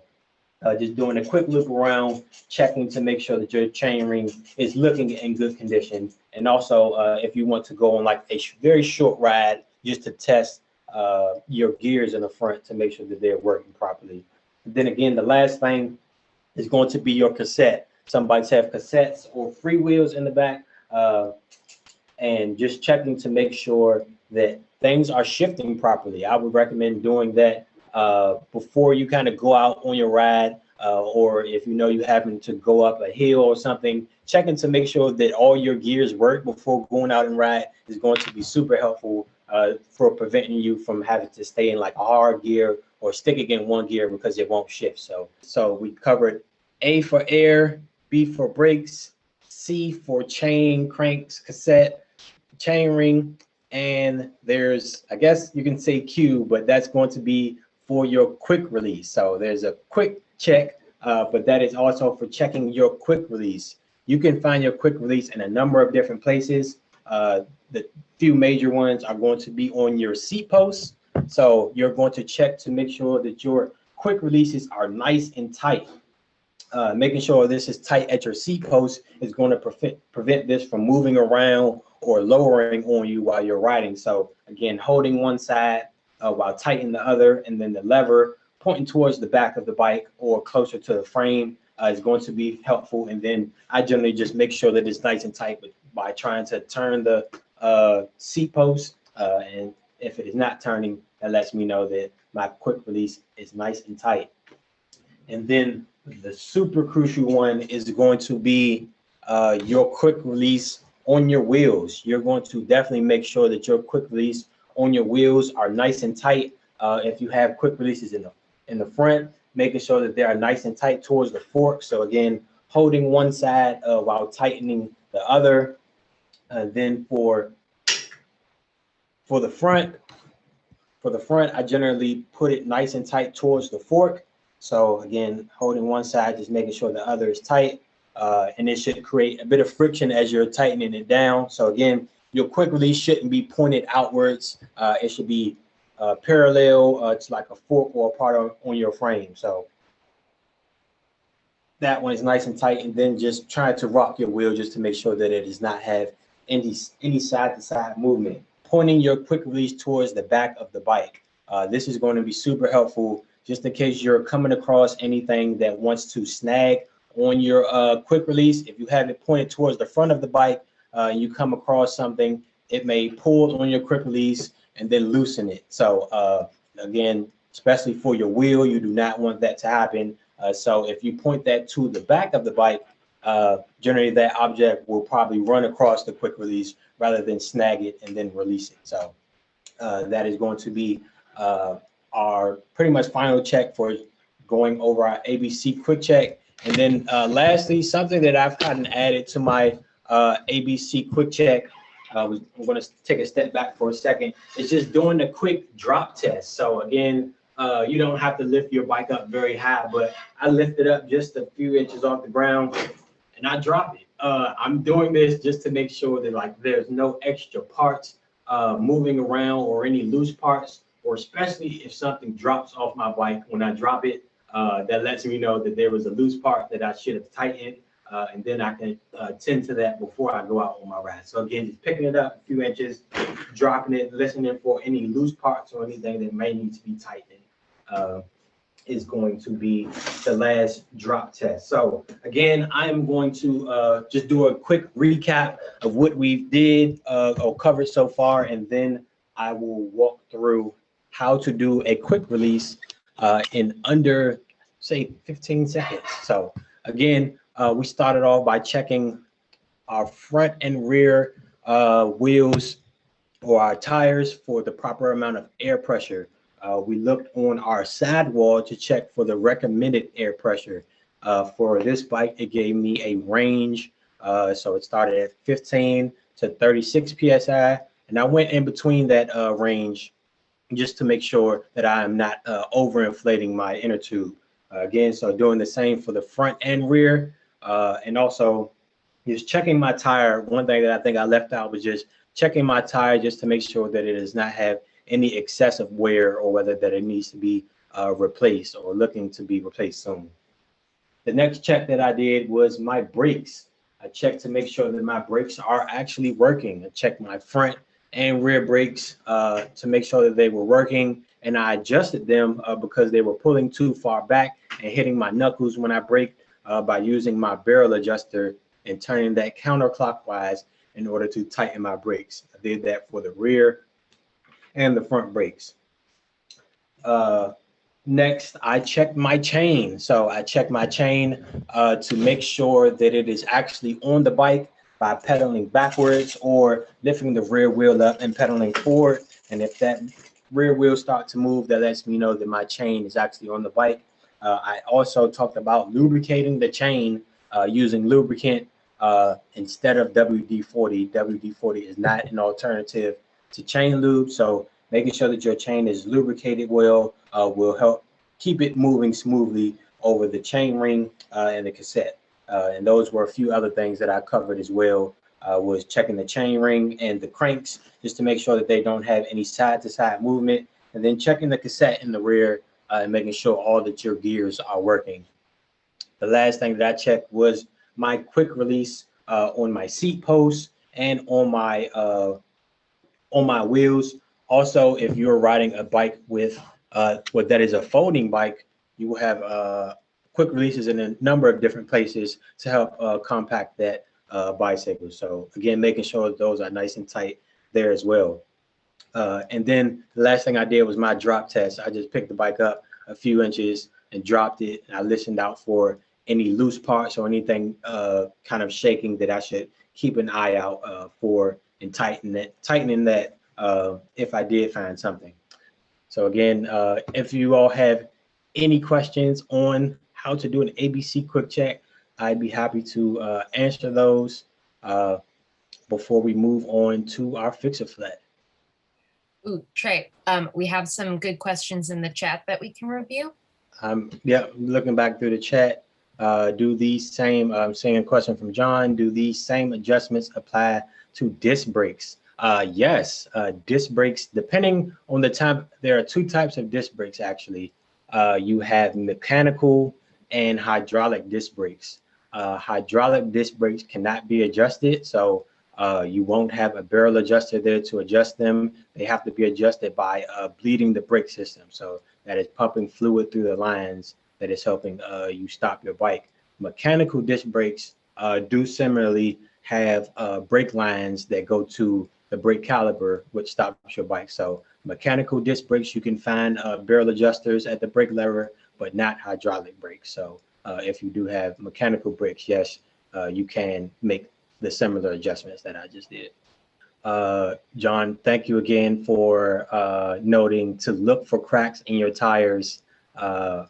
just doing a quick loop around, checking to make sure that your chain ring is looking in good condition. And also, if you want to go on like a very short ride, just to test your gears in the front to make sure that they're working properly. And then again, the last thing is going to be your cassette. Some bikes have cassettes or freewheels in the back, and just checking to make sure that things are shifting properly. I would recommend doing that before you kind of go out on your ride, or if you know you happen to go up a hill or something, checking to make sure that all your gears work before going out and ride is going to be super helpful for preventing you from having to stay in like a hard gear or sticking in one gear because it won't shift. So we covered A for air, B for brakes, C for chain, cranks, cassette, chain ring, and there's, I guess you can say Q, but that's going to be for your quick release. So there's a quick check, but that is also for checking your quick release. You can find your quick release in a number of different places. The few major ones are going to be on your seat posts. So you're going to check to make sure that your quick releases are nice and tight. Making sure this is tight at your seat post is going to prevent this from moving around or lowering on you while you're riding. So again, holding one side while tightening the other, and then the lever pointing towards the back of the bike or closer to the frame is going to be helpful. And then I generally just make sure that it's nice and tight by trying to turn the seat post. And if it is not turning, that lets me know that my quick release is nice and tight. And then the super crucial one is going to be your quick release on your wheels. You're going to definitely make sure that your quick release on your wheels are nice and tight. If you have quick releases in the front, making sure that they are nice and tight towards the fork. So again, holding one side while tightening the other. Then for the front, I generally put it nice and tight towards the fork. So again, holding one side, just making sure the other is tight, and it should create a bit of friction as you're tightening it down. So again, your quick release shouldn't be pointed outwards. It should be parallel to like a fork or a part on your frame. So that one is nice and tight, and then just trying to rock your wheel just to make sure that it does not have any side to side movement. Pointing your quick release towards the back of the bike. This is going to be super helpful just in case you're coming across anything that wants to snag on your quick release. If you have it pointed towards the front of the bike, you come across something, it may pull on your quick release and then loosen it. So again, especially for your wheel, you do not want that to happen. So if you point that to the back of the bike, generally that object will probably run across the quick release rather than snag it and then release it. So that is going to be our pretty much final check for going over our ABC quick check. And then lastly, something that I've gotten added to my ABC quick check, I'm going to take a step back for a second. It's just doing a quick drop test. So again, you don't have to lift your bike up very high, but I lift it up just a few inches off the ground and I drop it. I'm doing this just to make sure that like there's no extra parts moving around or any loose parts, or especially if something drops off my bike when I drop it, that lets me know that there was a loose part that I should have tightened, and then I can tend to that before I go out on my ride. So again, just picking it up a few inches, dropping it, listening for any loose parts or anything that may need to be tightened is going to be the last drop test. So again, I am going to just do a quick recap of what we did or covered so far, and then I will walk through how to do a quick release in under, say, 15 seconds. So again, we started off by checking our front and rear wheels or our tires for the proper amount of air pressure. We looked on our sidewall to check for the recommended air pressure. For this bike, it gave me a range. So it started at 15 to 36 PSI. And I went in between that range just to make sure that I am not overinflating my inner tube. Again, so doing the same for the front and rear, and also just checking my tire. One thing that I think I left out was just checking my tire just to make sure that it does not have any excessive wear or whether that it needs to be replaced or looking to be replaced soon. The next check that I did was my brakes. I checked to make sure that my brakes are actually working. I checked my front and rear brakes to make sure that they were working, and I adjusted them because they were pulling too far back and hitting my knuckles when I braked by using my barrel adjuster and turning that counterclockwise in order to tighten my brakes. I did that for the rear and the front brakes. Next, I checked my chain. So I checked my chain to make sure that it is actually on the bike by pedaling backwards or lifting the rear wheel up and pedaling forward. And if that rear wheel starts to move, that lets me know that my chain is actually on the bike. I also talked about lubricating the chain using lubricant instead of WD-40. WD-40 is not an alternative to chain lube. So making sure that your chain is lubricated well will help keep it moving smoothly over the chain ring and the cassette. And those were a few other things that I covered as well, was checking the chain ring and the cranks just to make sure that they don't have any side-to-side movement, and then checking the cassette in the rear and making sure all that your gears are working. The last thing that I checked was my quick release on my seat posts and on my wheels. Also, if you're riding a bike with what that is a folding bike, you will have quick releases in a number of different places to help compact that bicycle. So again, making sure those are nice and tight there as well. And then the last thing I did was my drop test. I just picked the bike up a few inches and dropped it. And I listened out for any loose parts or anything kind of shaking that I should keep an eye out for and tightening that if I did find something. So again, if you all have any questions on how to do an ABC quick check, I'd be happy to answer those before we move on to our Fix-A-Flat. Ooh, Trey, we have some good questions in the chat that we can review. Yeah, looking back through the chat, do these same, seeing a question from John, do these same adjustments apply to disc brakes? Yes, disc brakes, depending on the type, there are two types of disc brakes actually. You have mechanical and hydraulic disc brakes. Hydraulic disc brakes cannot be adjusted, so you won't have a barrel adjuster there to adjust them. They have to be adjusted by bleeding the brake system. So that is pumping fluid through the lines that is helping you stop your bike. Mechanical disc brakes do similarly have brake lines that go to the brake caliper, which stops your bike. So mechanical disc brakes, you can find barrel adjusters at the brake lever, but not hydraulic brakes. So if you do have mechanical brakes, yes, you can make the similar adjustments that I just did. John, thank you again for noting to look for cracks in your tires or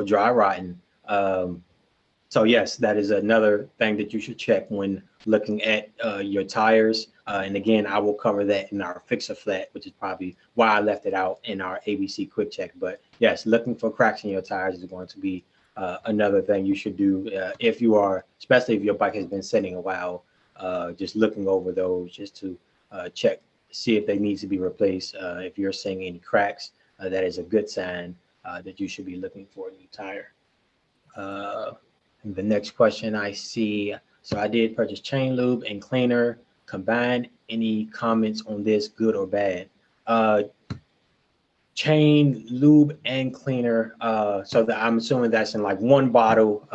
dry rotting. So yes, that is another thing that you should check when looking at your tires. And again, I will cover that in our Fix-A-Flat, which is probably why I left it out in our ABC quick check. But yes, looking for cracks in your tires is going to be another thing you should do if you are, especially if your bike has been sitting a while, just looking over those just to check, see if they need to be replaced. If you're seeing any cracks, that is a good sign that you should be looking for a new tire. The next question I see, so I did purchase chain lube and cleaner combined. Any comments on this, good or bad? Chain lube and cleaner, so that I'm assuming that's in like one bottle,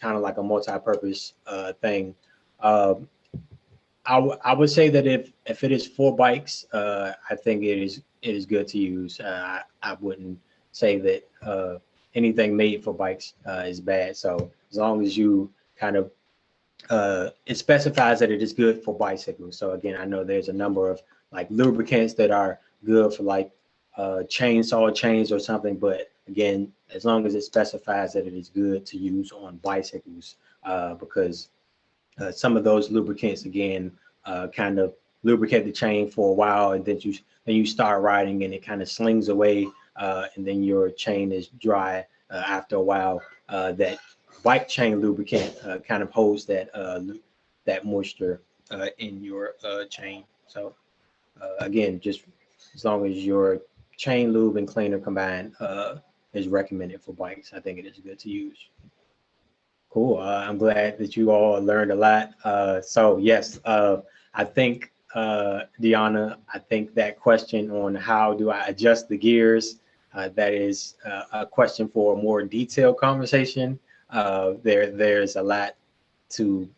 kind of like a multi-purpose thing. I would say that if it is for bikes, I think it is good to use. I wouldn't say that anything made for bikes is bad. So as long as you kind of it specifies that it is good for bicycles. So again, I know there's a number of like lubricants that are good for like chainsaw chains or something, but again, as long as it specifies that it is good to use on bicycles, because some of those lubricants again kind of lubricate the chain for a while, and then you start riding and it kind of slings away, and then your chain is dry after a while. That bike chain lubricant kind of holds that moisture in your chain. So again, just as long as your chain lube and cleaner combined is recommended for bikes, I think it is good to use. Cool. I'm glad that you all learned a lot. So yes, I think Deanna, I think that question on how do I adjust the gears, that is a question for a more detailed conversation. There's a lot to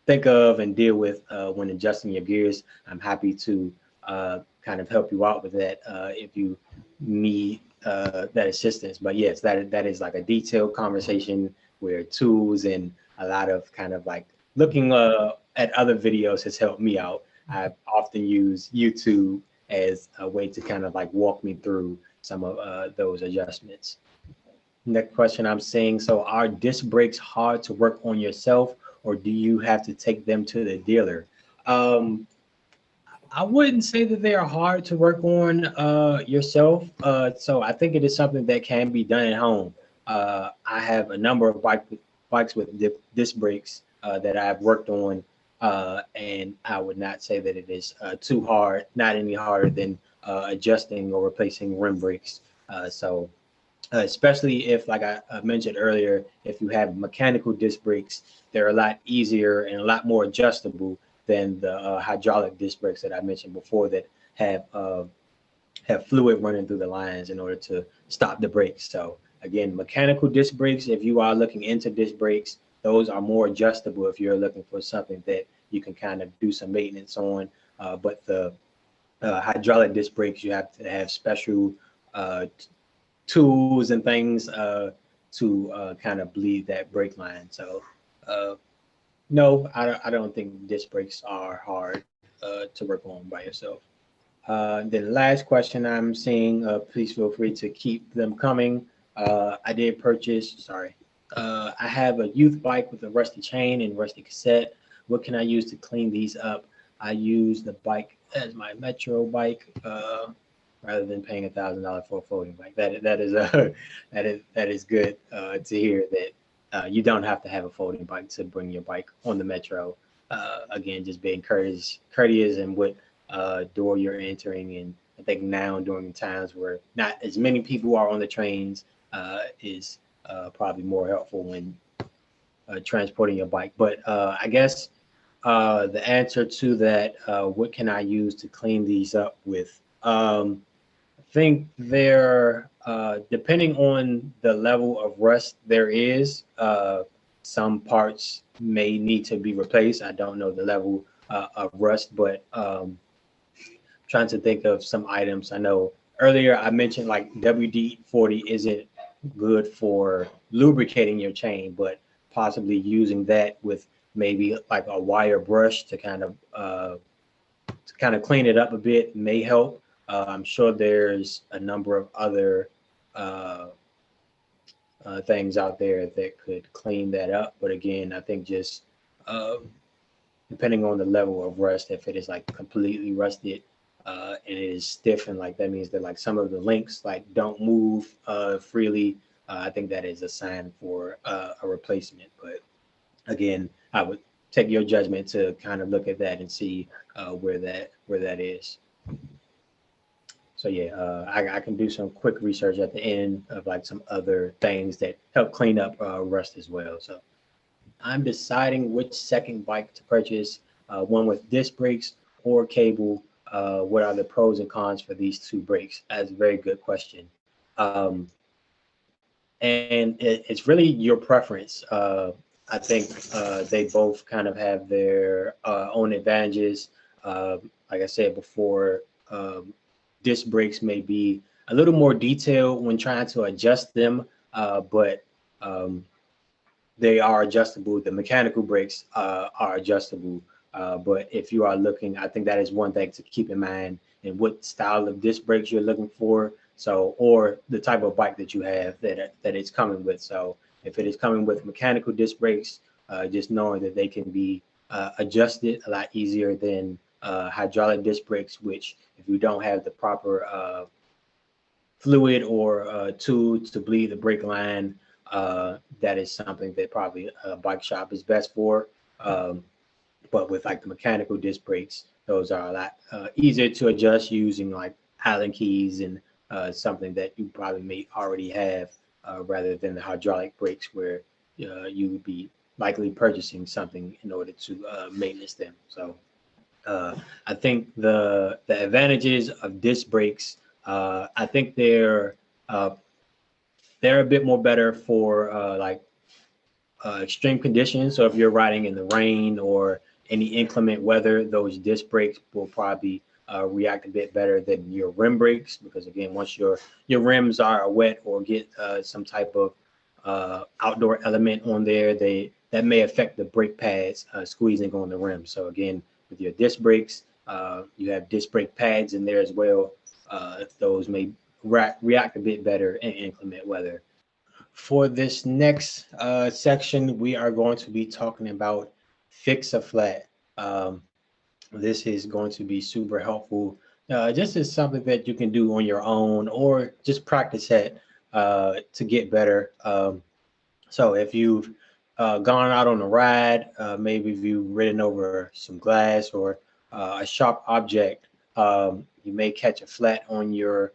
think of and deal with when adjusting your gears. I'm happy to kind of help you out with that if you need that assistance. But yes, that is like a detailed conversation where tools and a lot of kind of like looking at other videos has helped me out. I often use YouTube as a way to kind of like walk me through some of those adjustments. Next question I'm seeing. So are disc brakes hard to work on yourself, or do you have to take them to the dealer? I wouldn't say that they are hard to work on yourself. So I think it is something that can be done at home. I have a number of bikes with disc brakes that I've worked on, and I would not say that it is too hard, not any harder than adjusting or replacing rim brakes. So especially if, like I mentioned earlier, if you have mechanical disc brakes, they're a lot easier and a lot more adjustable than the hydraulic disc brakes that I mentioned before that have fluid running through the lines in order to stop the brakes. So again, mechanical disc brakes, if you are looking into disc brakes, those are more adjustable if you're looking for something that you can kind of do some maintenance on. But the hydraulic disc brakes, you have to have special tools and things to kind of bleed that brake line. So no, I don't think disc brakes are hard to work on by yourself. The last question I'm seeing, please feel free to keep them coming. I did purchase, sorry, I have a youth bike with a rusty chain and rusty cassette. What can I use to clean these up? I use the bike as my Metro bike rather than paying $1,000 for a folding bike. That is good to hear that you don't have to have a folding bike to bring your bike on the Metro. Again, just being courteous in what door you're entering. And I think now during times where not as many people are on the trains is probably more helpful when transporting your bike. But I guess the answer to that, what can I use to clean these up with? I think they're depending on the level of rust there is, some parts may need to be replaced. I don't know the level of rust, but trying to think of some items. I know earlier I mentioned like WD-40 isn't good for lubricating your chain, but possibly using that with maybe like a wire brush to kind of clean it up a bit may help. I'm sure there's a number of other things out there that could clean that up. But again, I think just depending on the level of rust, if it is like completely rusted and it is stiff, and like that means that like some of the links like don't move freely, I think that is a sign for a replacement. But again, I would take your judgment to kind of look at that and see where that is. So yeah, I can do some quick research at the end of like some other things that help clean up rust as well. So I'm deciding which second bike to purchase, one with disc brakes or cable. What are the pros and cons for these two brakes? That's a very good question. And it's really your preference. I think they both kind of have their own advantages. Like I said before, disc brakes may be a little more detailed when trying to adjust them, but they are adjustable. The mechanical brakes are adjustable. But if you are looking, I think that is one thing to keep in mind, and what style of disc brakes you're looking for. So, or the type of bike that you have that it's coming with. So if it is coming with mechanical disc brakes, just knowing that they can be adjusted a lot easier than hydraulic disc brakes, which if you don't have the proper fluid or tool to bleed the brake line, that is something that probably a bike shop is best for. But with like the mechanical disc brakes, those are a lot easier to adjust using like Allen keys and something that you probably may already have, rather than the hydraulic brakes where you would be likely purchasing something in order to maintenance them. So I think the advantages of disc brakes, I think uh, they're a bit more better for like extreme conditions. So if you're riding in the rain or any inclement weather, those disc brakes will probably react a bit better than your rim brakes, because again, once your rims are wet or get some type of outdoor element on there, that may affect the brake pads squeezing on the rim. So again, with your disc brakes, you have disc brake pads in there as well. Those may react a bit better in inclement weather. For this next section, we are going to be talking about fix a flat. Um, this is going to be super helpful. Just as something that you can do on your own or just practice at to get better. So if you've gone out on a ride, maybe if you've ridden over some glass or a sharp object, you may catch a flat on your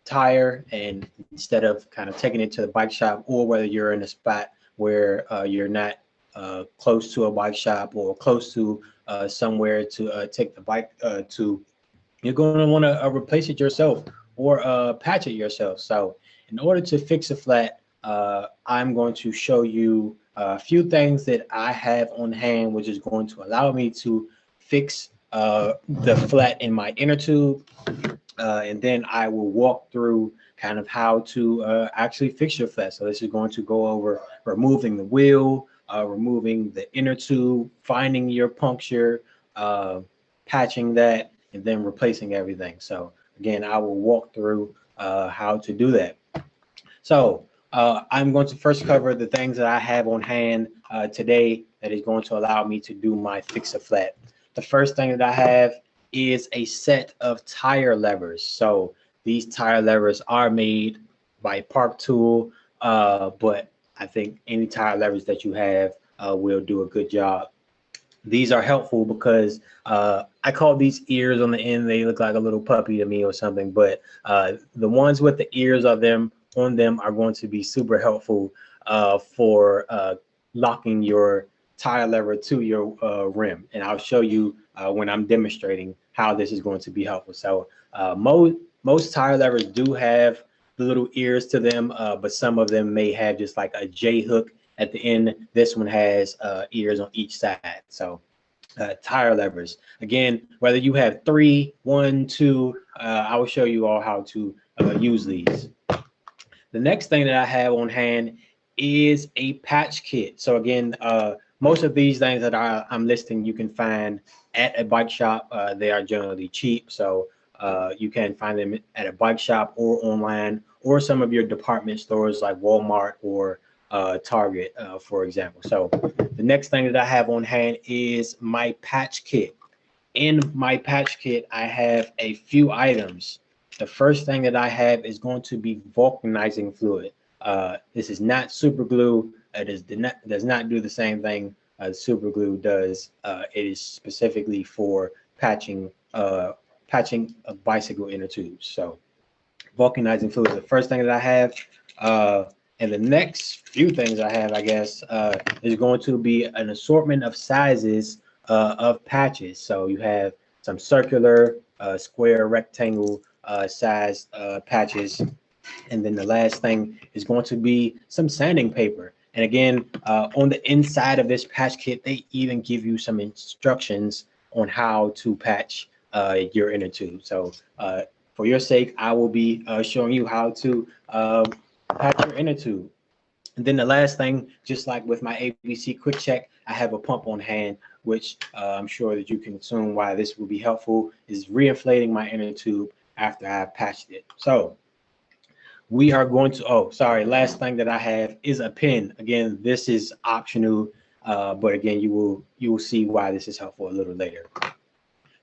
tire, and instead of kind of taking it to the bike shop, or whether you're in a spot where you're not close to a bike shop or close to somewhere to take the bike to, you're going to want to replace it yourself or patch it yourself. So in order to fix a flat, I'm going to show you a few things that I have on hand, which is going to allow me to fix the flat in my inner tube. And then I will walk through kind of how to actually fix your flat. So this is going to go over removing the wheel, removing the inner tube, finding your puncture, patching that, and then replacing everything. So again, I will walk through how to do that. So I'm going to first cover the things that I have on hand today that is going to allow me to do my fix a flat. The first thing that I have is a set of tire levers. So these tire levers are made by Park Tool, but I think any tire levers that you have will do a good job. These are helpful because I call these ears on the end. They look like a little puppy to me or something, but the ones with the ears on them are going to be super helpful for locking your tire lever to your rim. And I'll show you when I'm demonstrating how this is going to be helpful. So most tire levers do have the little ears to them, but some of them may have just like a J hook at the end. This one has ears on each side. So tire levers, again, whether you have 3, 1, 2, I will show you all how to use these. The next thing that I have on hand is a patch kit. So again, most of these things that I'm listing, you can find at a bike shop. They are generally cheap, so you can find them at a bike shop or online, or some of your department stores like Walmart or Target, for example. So the next thing that I have on hand is my patch kit. In my patch kit, I have a few items. The first thing that I have is going to be vulcanizing fluid. This is not super glue. It does not do the same thing super glue does. It is specifically for patching a bicycle inner tubes. So vulcanizing fluid is the first thing that I have. And the next few things I have, I guess, is going to be an assortment of sizes of patches. So you have some circular, square, rectangle size patches. And then the last thing is going to be some sanding paper. And again, on the inside of this patch kit, they even give you some instructions on how to patch your inner tube. So for your sake, I will be showing you how to patch your inner tube. And then the last thing, just like with my ABC Quick Check, I have a pump on hand, which I'm sure that you can assume why this will be helpful, is reinflating my inner tube after I've patched it. So we are going to, last thing that I have is a pin. Again, this is optional, but again, you will see why this is helpful a little later.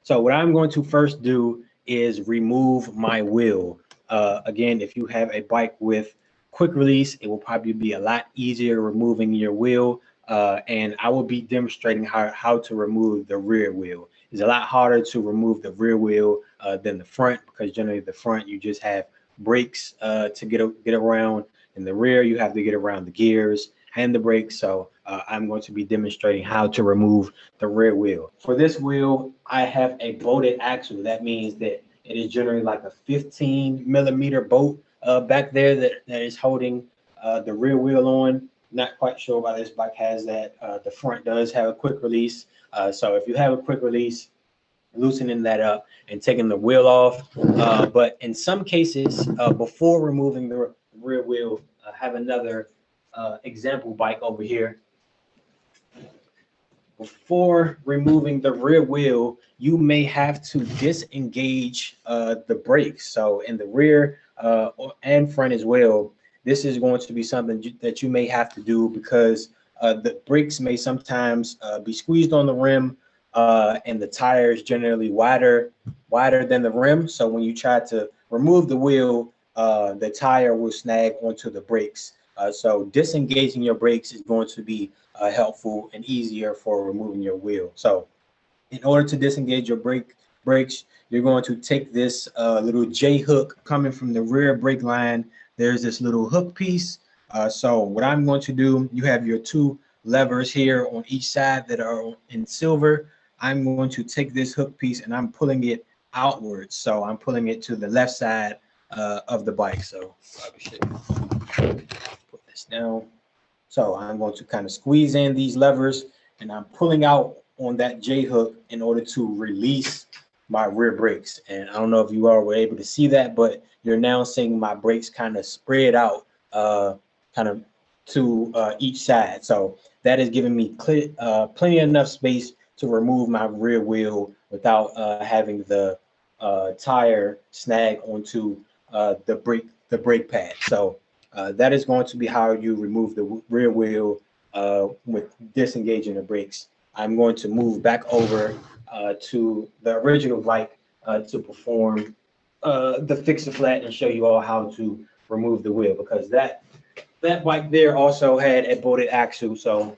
So what I'm going to first do is remove my wheel. Again, if you have a bike with quick release, it will probably be a lot easier removing your wheel. And I will be demonstrating how to remove the rear wheel. It's a lot harder to remove the rear wheel than the front, because generally the front you just have brakes to get around. In the rear, you have to get around the gears and the brakes. So I'm going to be demonstrating how to remove the rear wheel. For this wheel, I have a bolted axle. That means that it is generally like a 15mm bolt back there that is holding the rear wheel on. Not quite sure why this bike has that. The front does have a quick release. So if you have a quick release, loosening that up and taking the wheel off. But in some cases, before removing the rear wheel, I have another example bike over here. Before removing the rear wheel, you may have to disengage the brakes. So in the rear and front as well, this is going to be something that you may have to do, because the brakes may sometimes be squeezed on the rim, and the tire is generally wider than the rim. So when you try to remove the wheel, the tire will snag onto the brakes. So disengaging your brakes is going to be helpful and easier for removing your wheel. So in order to disengage your brakes, you're going to take this little J hook coming from the rear brake line. There's this little hook piece. So what I'm going to do, you have your two levers here on each side that are in silver. I'm going to take this hook piece and I'm pulling it outwards. So I'm pulling it to the left side of the bike. So I should put this down. So I'm going to kind of squeeze in these levers, and I'm pulling out on that J hook in order to release my rear brakes. And I don't know if you all were able to see that, but you're now seeing my brakes kind of spread out kind of to each side. So that is giving me plenty enough space to remove my rear wheel without having the tire snag onto the brake pad. So that is going to be how you remove the rear wheel with disengaging the brakes. I'm going to move back over to the original bike to perform the fix-a-flat and show you all how to remove the wheel, because that bike there also had a bolted axle. So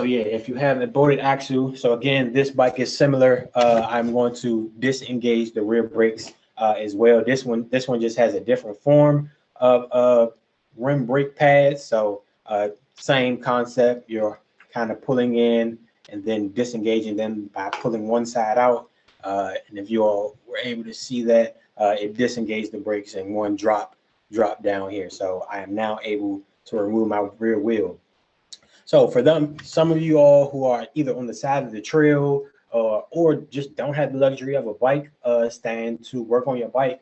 yeah, if you have a bolted axle, so again, this bike is similar. I'm going to disengage the rear brakes as well. This one just has a different form of rim brake pads. So same concept. You're kind of pulling in and then disengaging them by pulling one side out. And if you all were able to see that, it disengaged the brakes and one drop down here. So I am now able to remove my rear wheel. So for some of you all who are either on the side of the trail or just don't have the luxury of a bike stand to work on your bike,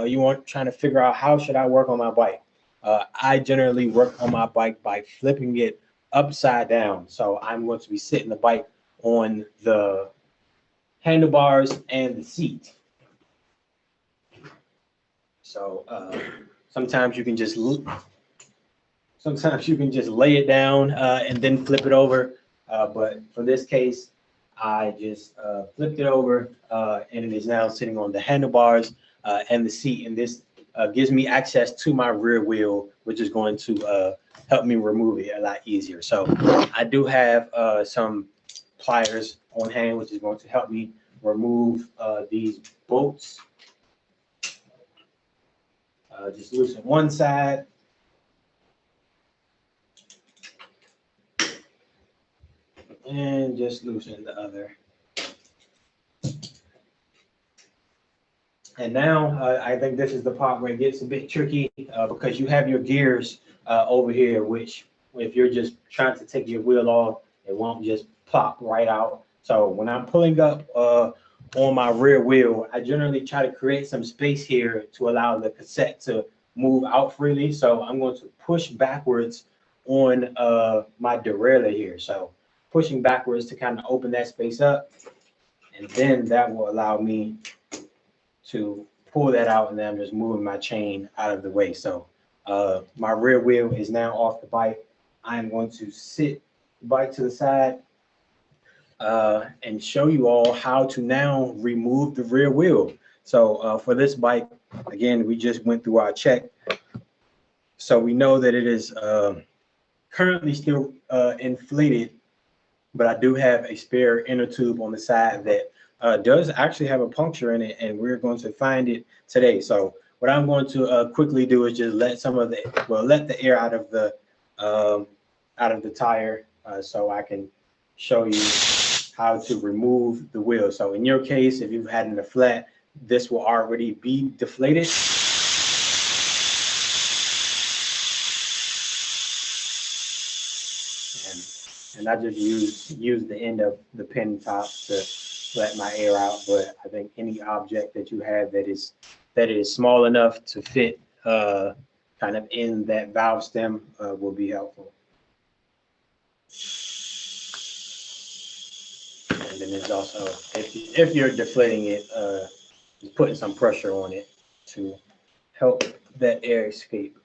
you want trying to figure out how should I work on my bike. I generally work on my bike by flipping it upside down. So I'm going to be sitting the bike on the handlebars and the seat. So sometimes you can just lay it down and then flip it over. But for this case, I just flipped it over and it is now sitting on the handlebars and the seat. And this gives me access to my rear wheel, which is going to help me remove it a lot easier. So I do have some pliers on hand, which is going to help me remove these bolts. Just loosen one side. And just loosen the other. And now I think this is the part where it gets a bit tricky because you have your gears over here, which if you're just trying to take your wheel off, it won't just plop right out. So when I'm pulling up on my rear wheel, I generally try to create some space here to allow the cassette to move out freely. So I'm going to push backwards on my derailleur here. So pushing backwards to kind of open that space up, and then that will allow me to pull that out, and then I'm just moving my chain out of the way. So my rear wheel is now off the bike. I'm going to sit the bike to the side and show you all how to now remove the rear wheel. So for this bike, again, we just went through our check. So we know that it is currently still inflated, but I do have a spare inner tube on the side that does actually have a puncture in it, and we're going to find it today. So what I'm going to quickly do is just let let the air out of the tire, so I can show you how to remove the wheel. So in your case, if you've had it in a flat, this will already be deflated. And I just use the end of the pin top to let my air out. But I think any object that you have that is small enough to fit kind of in that valve stem will be helpful. And then there's also, if you're deflating it, just putting some pressure on it to help that air escape.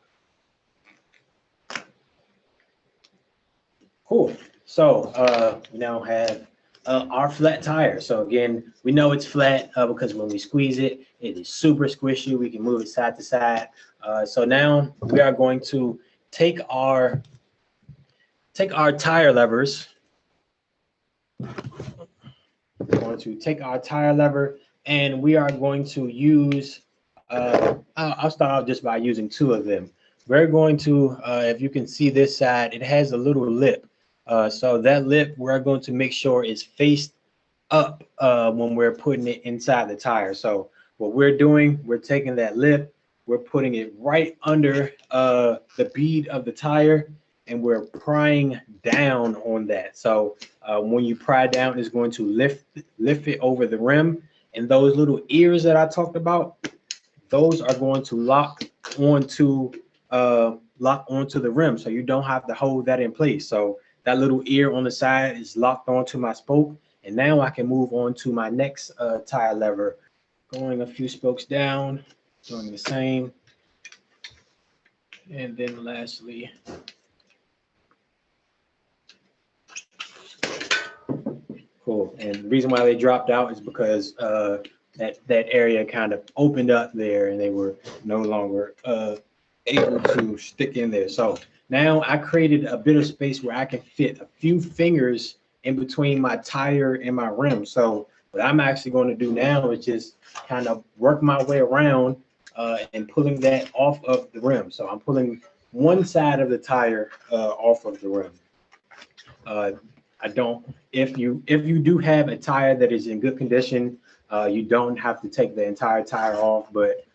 Cool. So we now have our flat tire. So again, we know it's flat because when we squeeze it, it is super squishy. We can move it side to side. So now we are going to take our tire levers. We're going to take our tire lever, and we are going to use, I'll start out just by using two of them. We're going to, if you can see this side, it has a little lip. So that lip, we're going to make sure is faced up when we're putting it inside the tire. So what we're doing, we're taking that lip, we're putting it right under the bead of the tire, and we're prying down on that. So when you pry down, it's going to lift it over the rim, and those little ears that I talked about, those are going to lock onto the rim, so you don't have to hold that in place. So that little ear on the side is locked onto my spoke, and now I can move on to my next tire lever, going a few spokes down, doing the same, and then lastly, cool. And the reason why they dropped out is because that area kind of opened up there, and they were no longer able to stick in there. So now I created a bit of space where I can fit a few fingers in between my tire and my rim. So what I'm actually going to do now is just kind of work my way around and pulling that off of the rim. So I'm pulling one side of the tire off of the rim. If you do have a tire that is in good condition, you don't have to take the entire tire off. But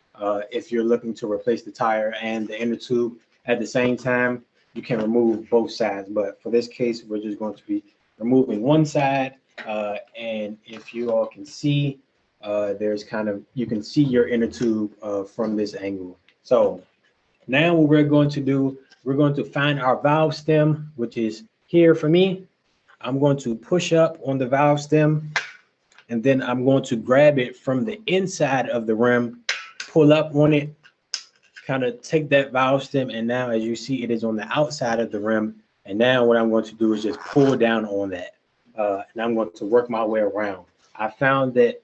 if you're looking to replace the tire and the inner tube at the same time, you can remove both sides. But for this case, we're just going to be removing one side. And if you all can see, there's you can see your inner tube from this angle. So now what we're going to do, we're going to find our valve stem, which is here for me. I'm going to push up on the valve stem, and then I'm going to grab it from the inside of the rim, pull up on it, kind of take that valve stem, and now as you see, it is on the outside of the rim. And now what I'm going to do is just pull down on that, and I'm going to work my way around. I found that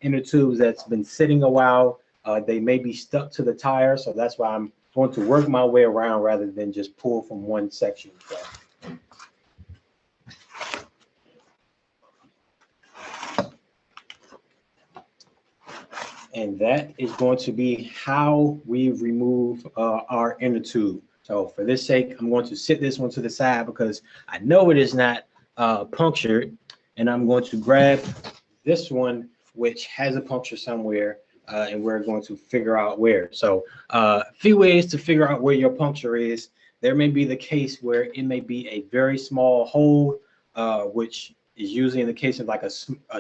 inner tubes that's been sitting a while, they may be stuck to the tire, so that's why I'm going to work my way around rather than just pull from one section. So, and that is going to be how we remove our inner tube. So for this sake, I'm going to sit this one to the side because I know it is not punctured, and I'm going to grab this one, which has a puncture somewhere, and we're going to figure out where. So a few ways to figure out where your puncture is. There may be the case where it may be a very small hole, which is usually in the case of like a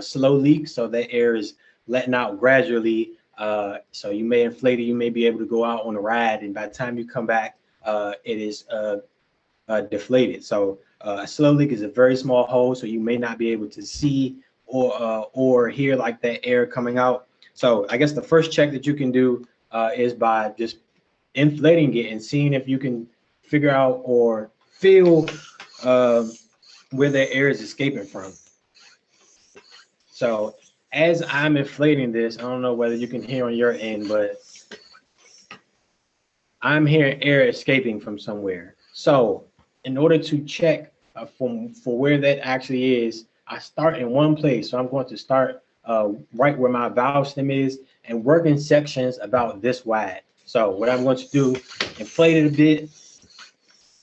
slow leak. So that air is letting out gradually. So you may inflate it, you may be able to go out on a ride, and by the time you come back, it is deflated. So a slow leak is a very small hole, so you may not be able to see or hear like that air coming out. So I guess the first check that you can do is by just inflating it and seeing if you can figure out or feel where the air is escaping from. So as I'm inflating this, I don't know whether you can hear on your end, but I'm hearing air escaping from somewhere. So in order to check for where that actually is, I start in one place. So I'm going to start right where my valve stem is and work in sections about this wide. So what I'm going to do, inflate it a bit.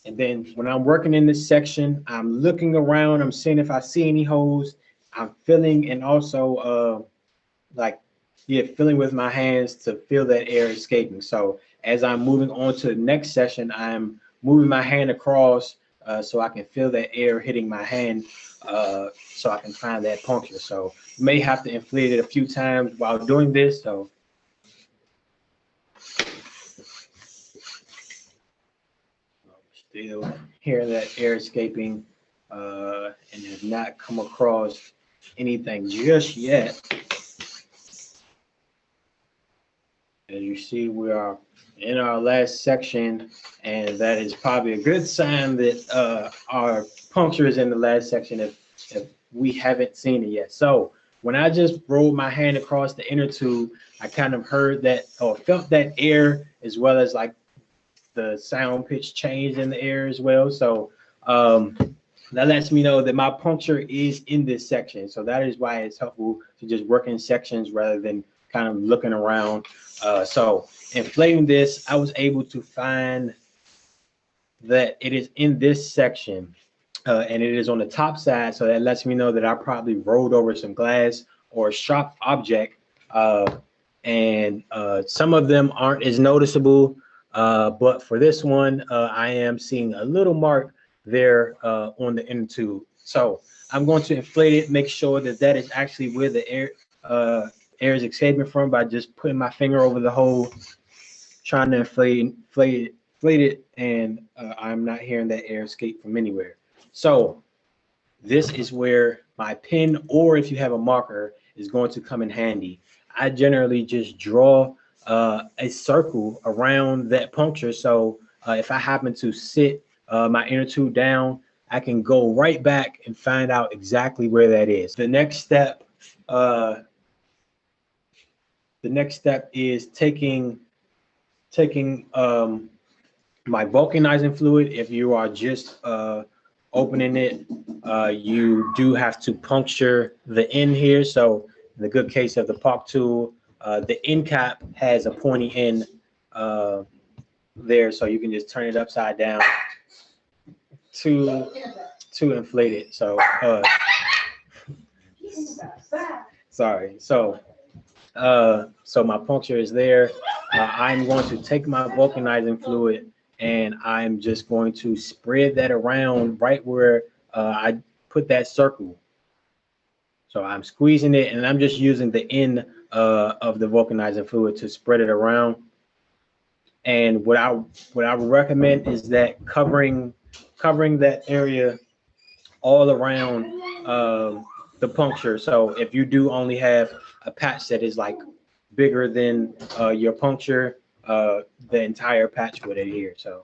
And then when I'm working in this section, I'm looking around, I'm seeing if I see any holes. I'm feeling and also like, yeah, feeling with my hands to feel that air escaping. So as I'm moving on to the next session, I'm moving my hand across so I can feel that air hitting my hand so I can find that puncture. So you may have to inflate it a few times while doing this. So still hearing that air escaping and have not come across anything just yet. As you see, we are in our last section, and that is probably a good sign that our puncture is in the last section if we haven't seen it yet. So when I just rolled my hand across the inner tube, I kind of heard that or felt that air as well as like the sound pitch change in the air as well. So that lets me know that my puncture is in this section. So that is why it's helpful to just work in sections rather than kind of looking around. So inflating this, I was able to find that it is in this section and it is on the top side. So that lets me know that I probably rolled over some glass or a sharp object. And some of them aren't as noticeable. But for this one, I am seeing a little mark there on the inner tube. So I'm going to inflate it, make sure that that is actually where the air is escaping from by just putting my finger over the hole, trying to inflate it, and I'm not hearing that air escape from anywhere. So this is where my pen, or if you have a marker, is going to come in handy. I generally just draw a circle around that puncture. So if I happen to sit my inner tube down, I can go right back and find out exactly where that is. The next step is taking my vulcanizing fluid. If you are just opening it, you do have to puncture the end here. So in the good case of the POC tool, the end cap has a pointy end there, so you can just turn it upside down to inflate it. So sorry. So my puncture is there. I'm going to take my vulcanizing fluid and I'm just going to spread that around right where I put that circle. So I'm squeezing it and I'm just using the end of the vulcanizing fluid to spread it around. And what I would recommend is that covering that area all around the puncture. So if you do only have a patch that is like bigger than your puncture, the entire patch would adhere. So,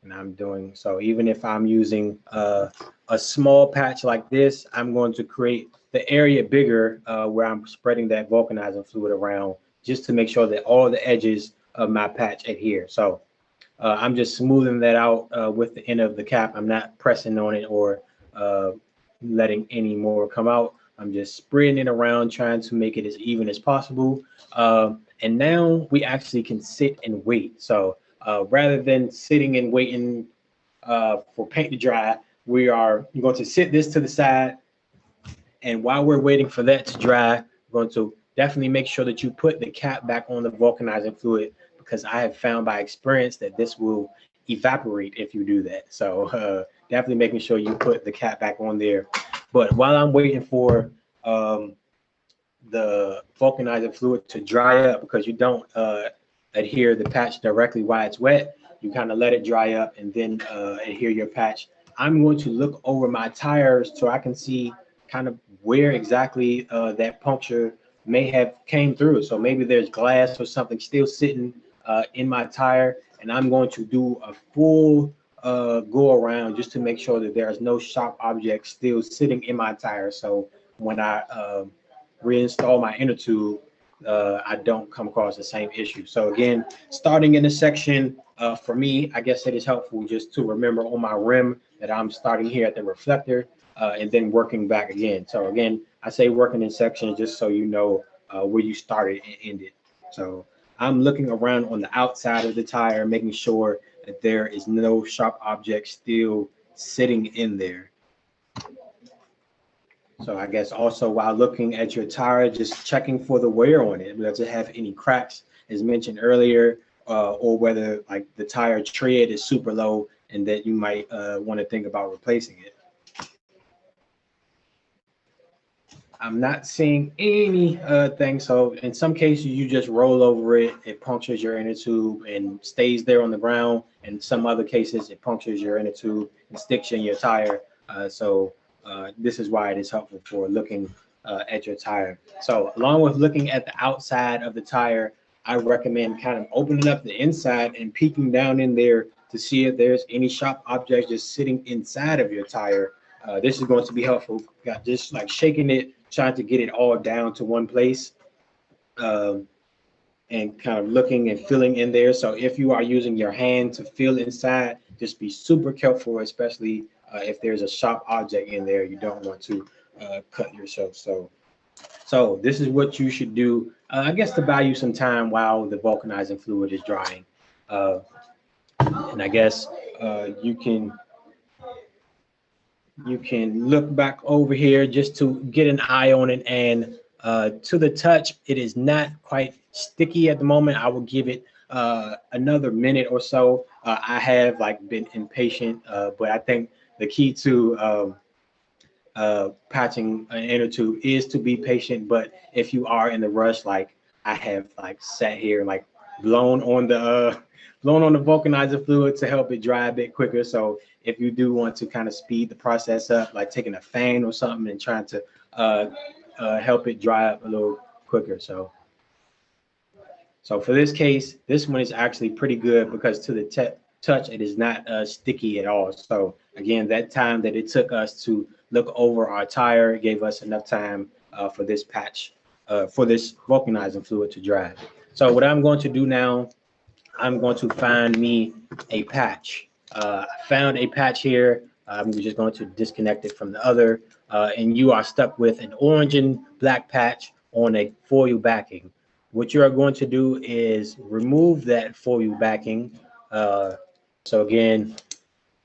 and I'm doing so. Even if I'm using a small patch like this, I'm going to create the area bigger where I'm spreading that vulcanizing fluid around, just to make sure that all the edges of my patch adhere. So I'm just smoothing that out with the end of the cap. I'm not pressing on it or letting any more come out. I'm just spreading it around, trying to make it as even as possible. And now we actually can sit and wait. So rather than sitting and waiting for paint to dry, we are going to sit this to the side. And while we're waiting for that to dry, we're going to definitely make sure that you put the cap back on the vulcanizing fluid, because I have found by experience that this will evaporate if you do that. So definitely making sure you put the cap back on there. But while I'm waiting for the vulcanizing fluid to dry up, because you don't adhere the patch directly while it's wet, you kind of let it dry up and then adhere your patch. I'm going to look over my tires so I can see kind of where exactly that puncture may have came through. So maybe there's glass or something still sitting in my tire, and I'm going to do a full go around just to make sure that there's no sharp objects still sitting in my tire. So when I reinstall my inner tube, I don't come across the same issue. So again, starting in the section, for me, I guess it is helpful just to remember on my rim that I'm starting here at the reflector and then working back again. So again, I say working in sections just so you know where you started and ended. So I'm looking around on the outside of the tire, making sure that there is no sharp object still sitting in there. So I guess also while looking at your tire, just checking for the wear on it. Does it have any cracks, as mentioned earlier, or whether like the tire tread is super low and that you might want to think about replacing it. I'm not seeing any thing. So in some cases, you just roll over it, it punctures your inner tube and stays there on the ground. In some other cases, it punctures your inner tube and sticks in your tire. This is why it is helpful for looking at your tire. So along with looking at the outside of the tire, I recommend kind of opening up the inside and peeking down in there to see if there's any sharp objects just sitting inside of your tire. This is going to be helpful. Got just like shaking it, trying to get it all down to one place, and kind of looking and feeling in there. So if you are using your hand to feel inside, just be super careful, especially if there's a sharp object in there. You don't want to cut yourself. So this is what you should do, I guess, to buy you some time while the vulcanizing fluid is drying. And I guess you can look back over here just to get an eye on it. And to the touch, it is not quite sticky at the moment. I will give it another minute or so. I have like been impatient, but I think the key to patching an inner tube is to be patient. But if you are in the rush, like I have like sat here and like blown on the vulcanizer fluid to help it dry a bit quicker. So if you do want to kind of speed the process up, like taking a fan or something and trying to help it dry up a little quicker. So for this case, this one is actually pretty good because to the touch, it is not sticky at all. So again, that time that it took us to look over our tire gave us enough time for this patch, for this vulcanizing fluid to dry. So what I'm going to do now, I'm going to find me a patch. I found a patch here. I'm just going to disconnect it from the other, and you are stuck with an orange and black patch on a foil backing. What you are going to do is remove that foil backing. So again,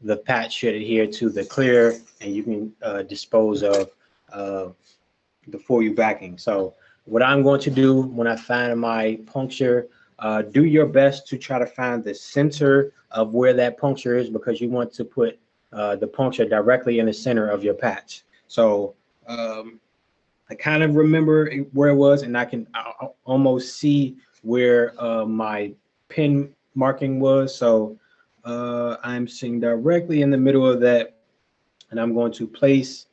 the patch should adhere to the clear, and you can dispose of the foil backing. So what I'm going to do when I find my puncture, do your best to try to find the center of where that puncture is, because you want to put the puncture directly in the center of your patch. So I kind of remember where it was, and I can almost see where my pin marking was. So I'm sitting directly in the middle of that, and I'm going to place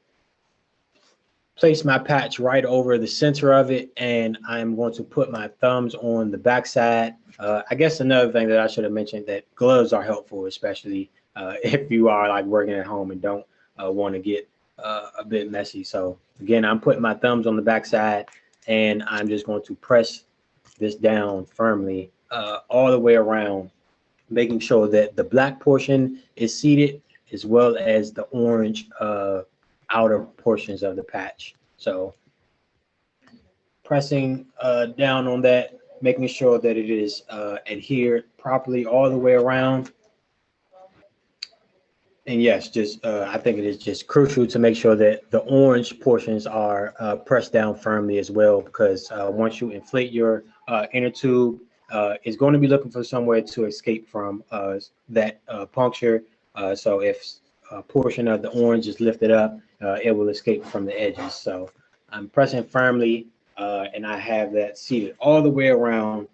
my patch right over the center of it, and I'm going to put my thumbs on the backside. I guess another thing that I should have mentioned, that gloves are helpful, especially if you are like working at home and don't want to get a bit messy. So again, I'm putting my thumbs on the backside, and I'm just going to press this down firmly all the way around, making sure that the black portion is seated as well as the orange outer portions of the patch. So pressing down on that, making sure that it is adhered properly all the way around. And yes, just I think it is just crucial to make sure that the orange portions are pressed down firmly as well, because once you inflate your inner tube, it's going to be looking for somewhere to escape from that puncture. So if a portion of the orange is lifted up, it will escape from the edges. So I'm pressing firmly, and I have that seated all the way around.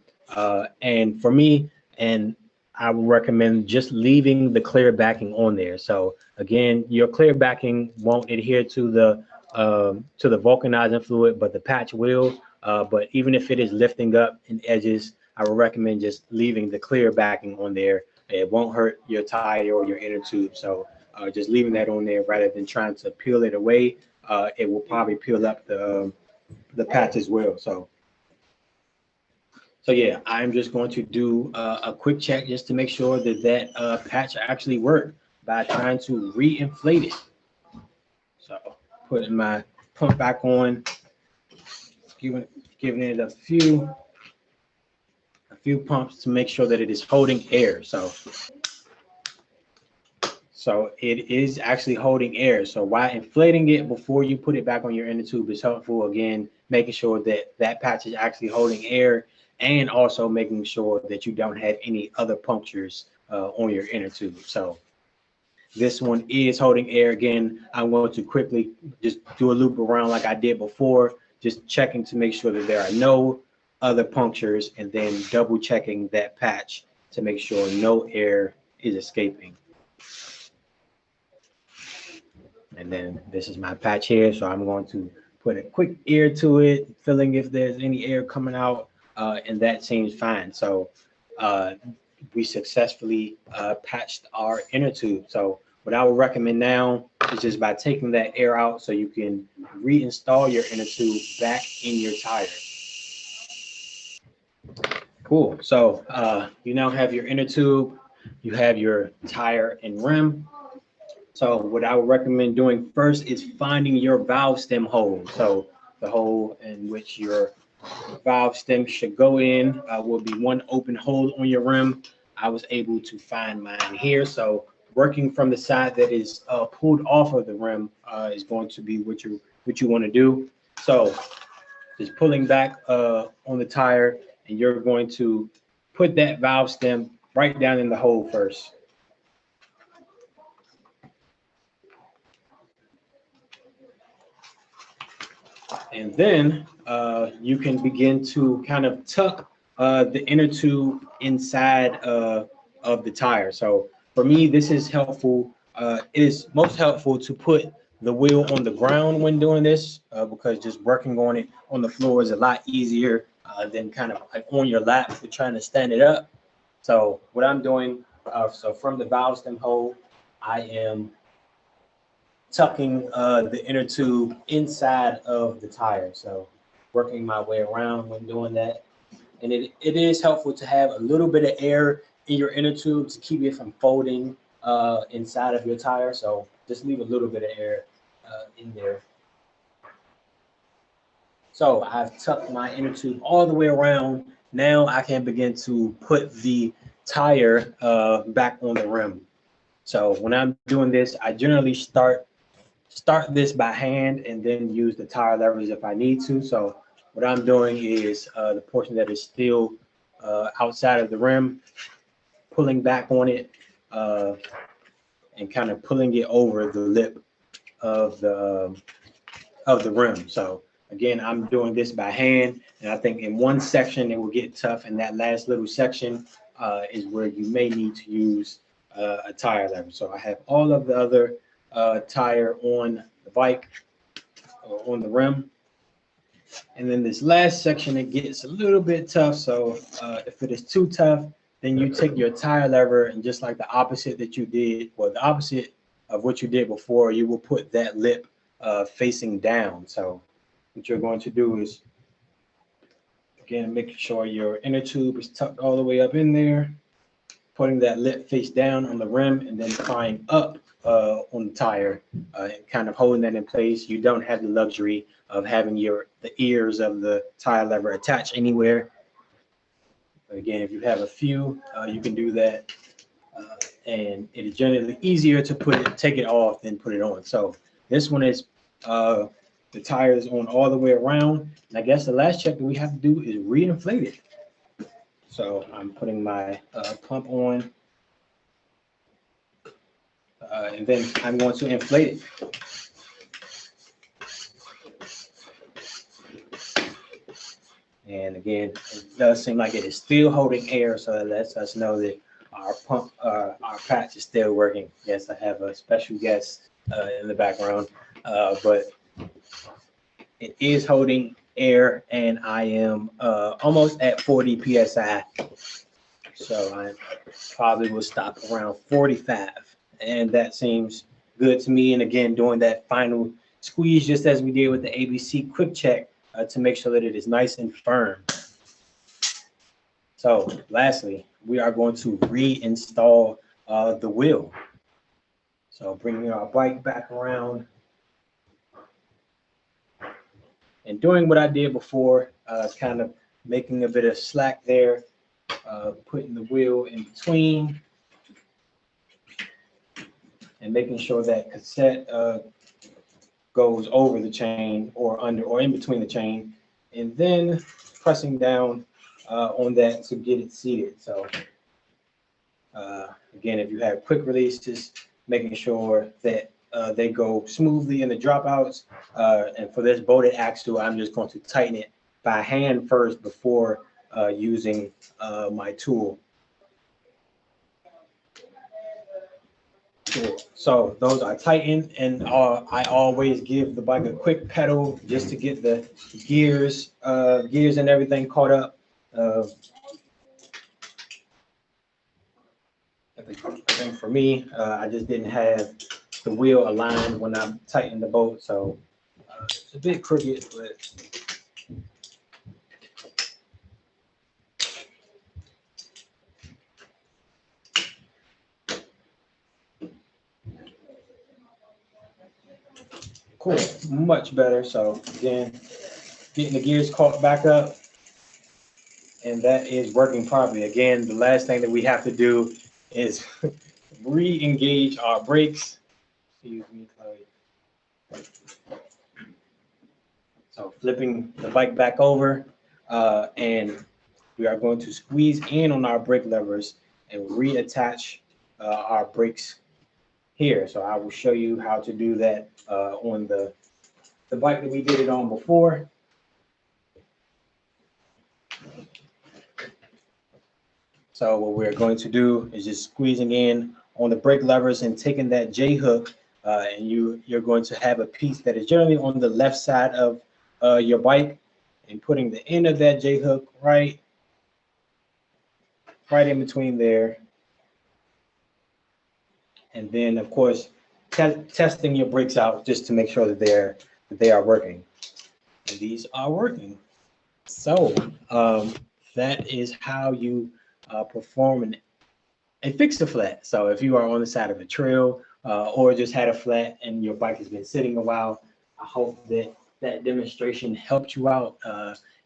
And for me, and I would recommend just leaving the clear backing on there. So again, your clear backing won't adhere to the vulcanizing fluid, but the patch will. But even if it is lifting up in edges, I would recommend just leaving the clear backing on there. It won't hurt your tire or your inner tube. So just leaving that on there rather than trying to peel it away. it will probably peel up the patch as well. So yeah, I'm just going to do a quick check just to make sure that patch actually worked by trying to re-inflate it. So putting my pump back on, giving it a few pumps to make sure that it is holding air. So it is actually holding air. So while inflating it before you put it back on your inner tube is helpful. Again, making sure that patch is actually holding air, and also making sure that you don't have any other punctures on your inner tube. So this one is holding air. Again, I'm going to quickly just do a loop around like I did before, just checking to make sure that there are no other punctures, and then double checking that patch to make sure no air is escaping. And then this is my patch here, so I'm going to put a quick ear to it, feeling if there's any air coming out, and that seems fine. So we successfully patched our inner tube. So what I would recommend now is just by taking that air out so you can reinstall your inner tube back in your tire. Cool. So you now have your inner tube, you have your tire and rim. So what I would recommend doing first is finding your valve stem hole. So the hole in which your valve stem should go in will be one open hole on your rim. I was able to find mine here. So working from the side that is pulled off of the rim is going to be what you want to do. So just pulling back on the tire, and you're going to put that valve stem right down in the hole first. And then you can begin to kind of tuck the inner tube inside of the tire. So for me, this is helpful. It is most helpful to put the wheel on the ground when doing this because just working on it on the floor is a lot easier than kind of like on your lap if you're trying to stand it up. So what I'm doing, so from the valve stem hole, I am tucking the inner tube inside of the tire. So working my way around when doing that. And it is helpful to have a little bit of air in your inner tube to keep it from folding inside of your tire. So just leave a little bit of air in there. So I've tucked my inner tube all the way around. Now I can begin to put the tire back on the rim. So when I'm doing this, I generally start this by hand and then use the tire levers if I need to. So what I'm doing is the portion that is still outside of the rim, pulling back on it and kind of pulling it over the lip of the rim. So again, I'm doing this by hand, and I think in one section it will get tough, and that last little section is where you may need to use a tire lever. So I have all of the other tire on the bike or on the rim, and then this last section it gets a little bit tough. So if it is too tough, then you take your tire lever and just like the opposite that you did, or the opposite of what you did before, you will put that lip facing down. So what you're going to do is, again, making sure your inner tube is tucked all the way up in there, putting that lip face down on the rim, and then prying up on the tire, kind of holding that in place. You don't have the luxury of having the ears of the tire lever attached anywhere. But again, if you have a few, you can do that. And it is generally easier to take it off than put it on. So this one is the tire is on all the way around. And I guess the last check that we have to do is re-inflate it. So I'm putting my pump on. And then I'm going to inflate it. And again, it does seem like it is still holding air, so that lets us know that our pump, our patch is still working. Yes, I have a special guest in the background, but it is holding air, and I am almost at 40 PSI. So I probably will stop around 45, and that seems good to me. And again, doing that final squeeze just as we did with the ABC Quick Check to make sure that it is nice and firm. So lastly, we are going to reinstall the wheel. So bringing our bike back around and doing what I did before, kind of making a bit of slack there, putting the wheel in between and making sure that cassette goes over the chain or under or in between the chain, and then pressing down on that to get it seated. So again, if you have quick releases, making sure that they go smoothly in the dropouts. And for this bolted axle, I'm just going to tighten it by hand first before using my tool. Cool. So those are tightened, and I always give the bike a quick pedal just to get the gears and everything caught up. I think for me, I just didn't have the wheel aligned when I tightened the bolt, so it's a bit crooked, but cool, much better. So again, getting the gears caught back up, and that is working properly. Again, the last thing that we have to do is re-engage our brakes. Excuse me, Chloe. So flipping the bike back over, and we are going to squeeze in on our brake levers and reattach our brakes here. So I will show you how to do that on the bike that we did it on before. So what we're going to do is just squeezing in on the brake levers and taking that J hook, and you're going to have a piece that is generally on the left side of your bike, and putting the end of that J hook right in between there. And then of course, testing your brakes out just to make sure that they are working. And these are working. So that is how you perform a fix-a-flat. So if you are on the side of a trail or just had a flat and your bike has been sitting a while, I hope that demonstration helped you out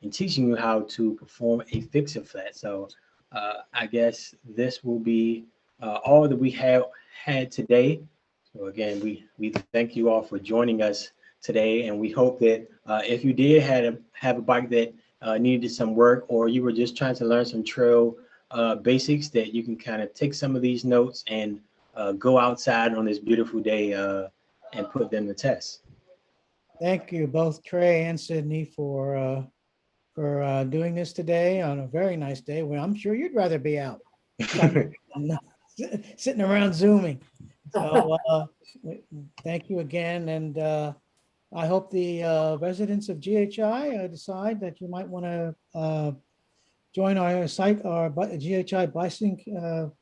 in teaching you how to perform a fix-a-flat. So I guess this will be all that we have had today. So again, we thank you all for joining us today, and we hope that if you did have a bike that needed some work, or you were just trying to learn some trail basics, that you can kind of take some of these notes and go outside on this beautiful day and put them to test. Thank you, both Trey and Sydney, for doing this today on a very nice day when I'm sure you'd rather be out sitting around Zooming. So thank you again, and I hope the residents of GHI decide that you might want to join our GHI Bicycling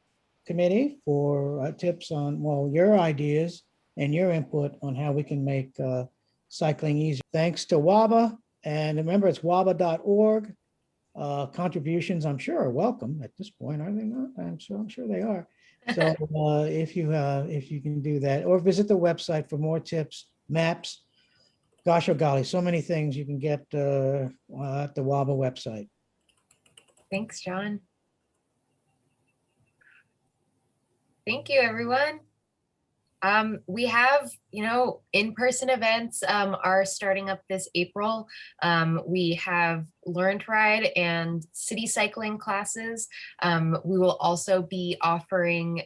Committee for tips on, well, your ideas and your input on how we can make cycling easier. Thanks to WABA, and remember, it's waba.org. Contributions, I'm sure, are welcome at this point, are they not? I'm sure they are. So if you can do that, or visit the website for more tips, maps. Gosh, oh golly, so many things you can get at the WABA website. Thanks, John. Thank you, everyone. We have, in-person events are starting up this April. We have Learn to Ride and city cycling classes. We will also be offering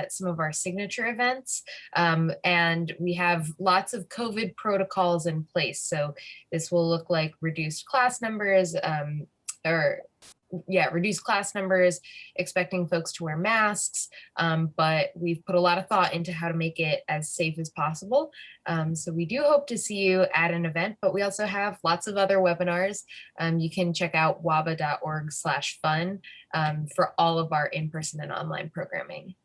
some of our signature events, and we have lots of COVID protocols in place. So this will look like reduced class numbers, reduced class numbers, expecting folks to wear masks, but we've put a lot of thought into how to make it as safe as possible. So we do hope to see you at an event, but we also have lots of other webinars. You can check out waba.org/fun for all of our in-person and online programming.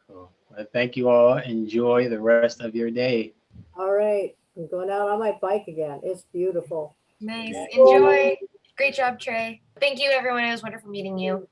Cool. Well, thank you all. Enjoy the rest of your day. All right. I'm going out on my bike again. It's beautiful. Nice. Enjoy. Great job, Trey. Thank you, everyone. It was wonderful meeting you.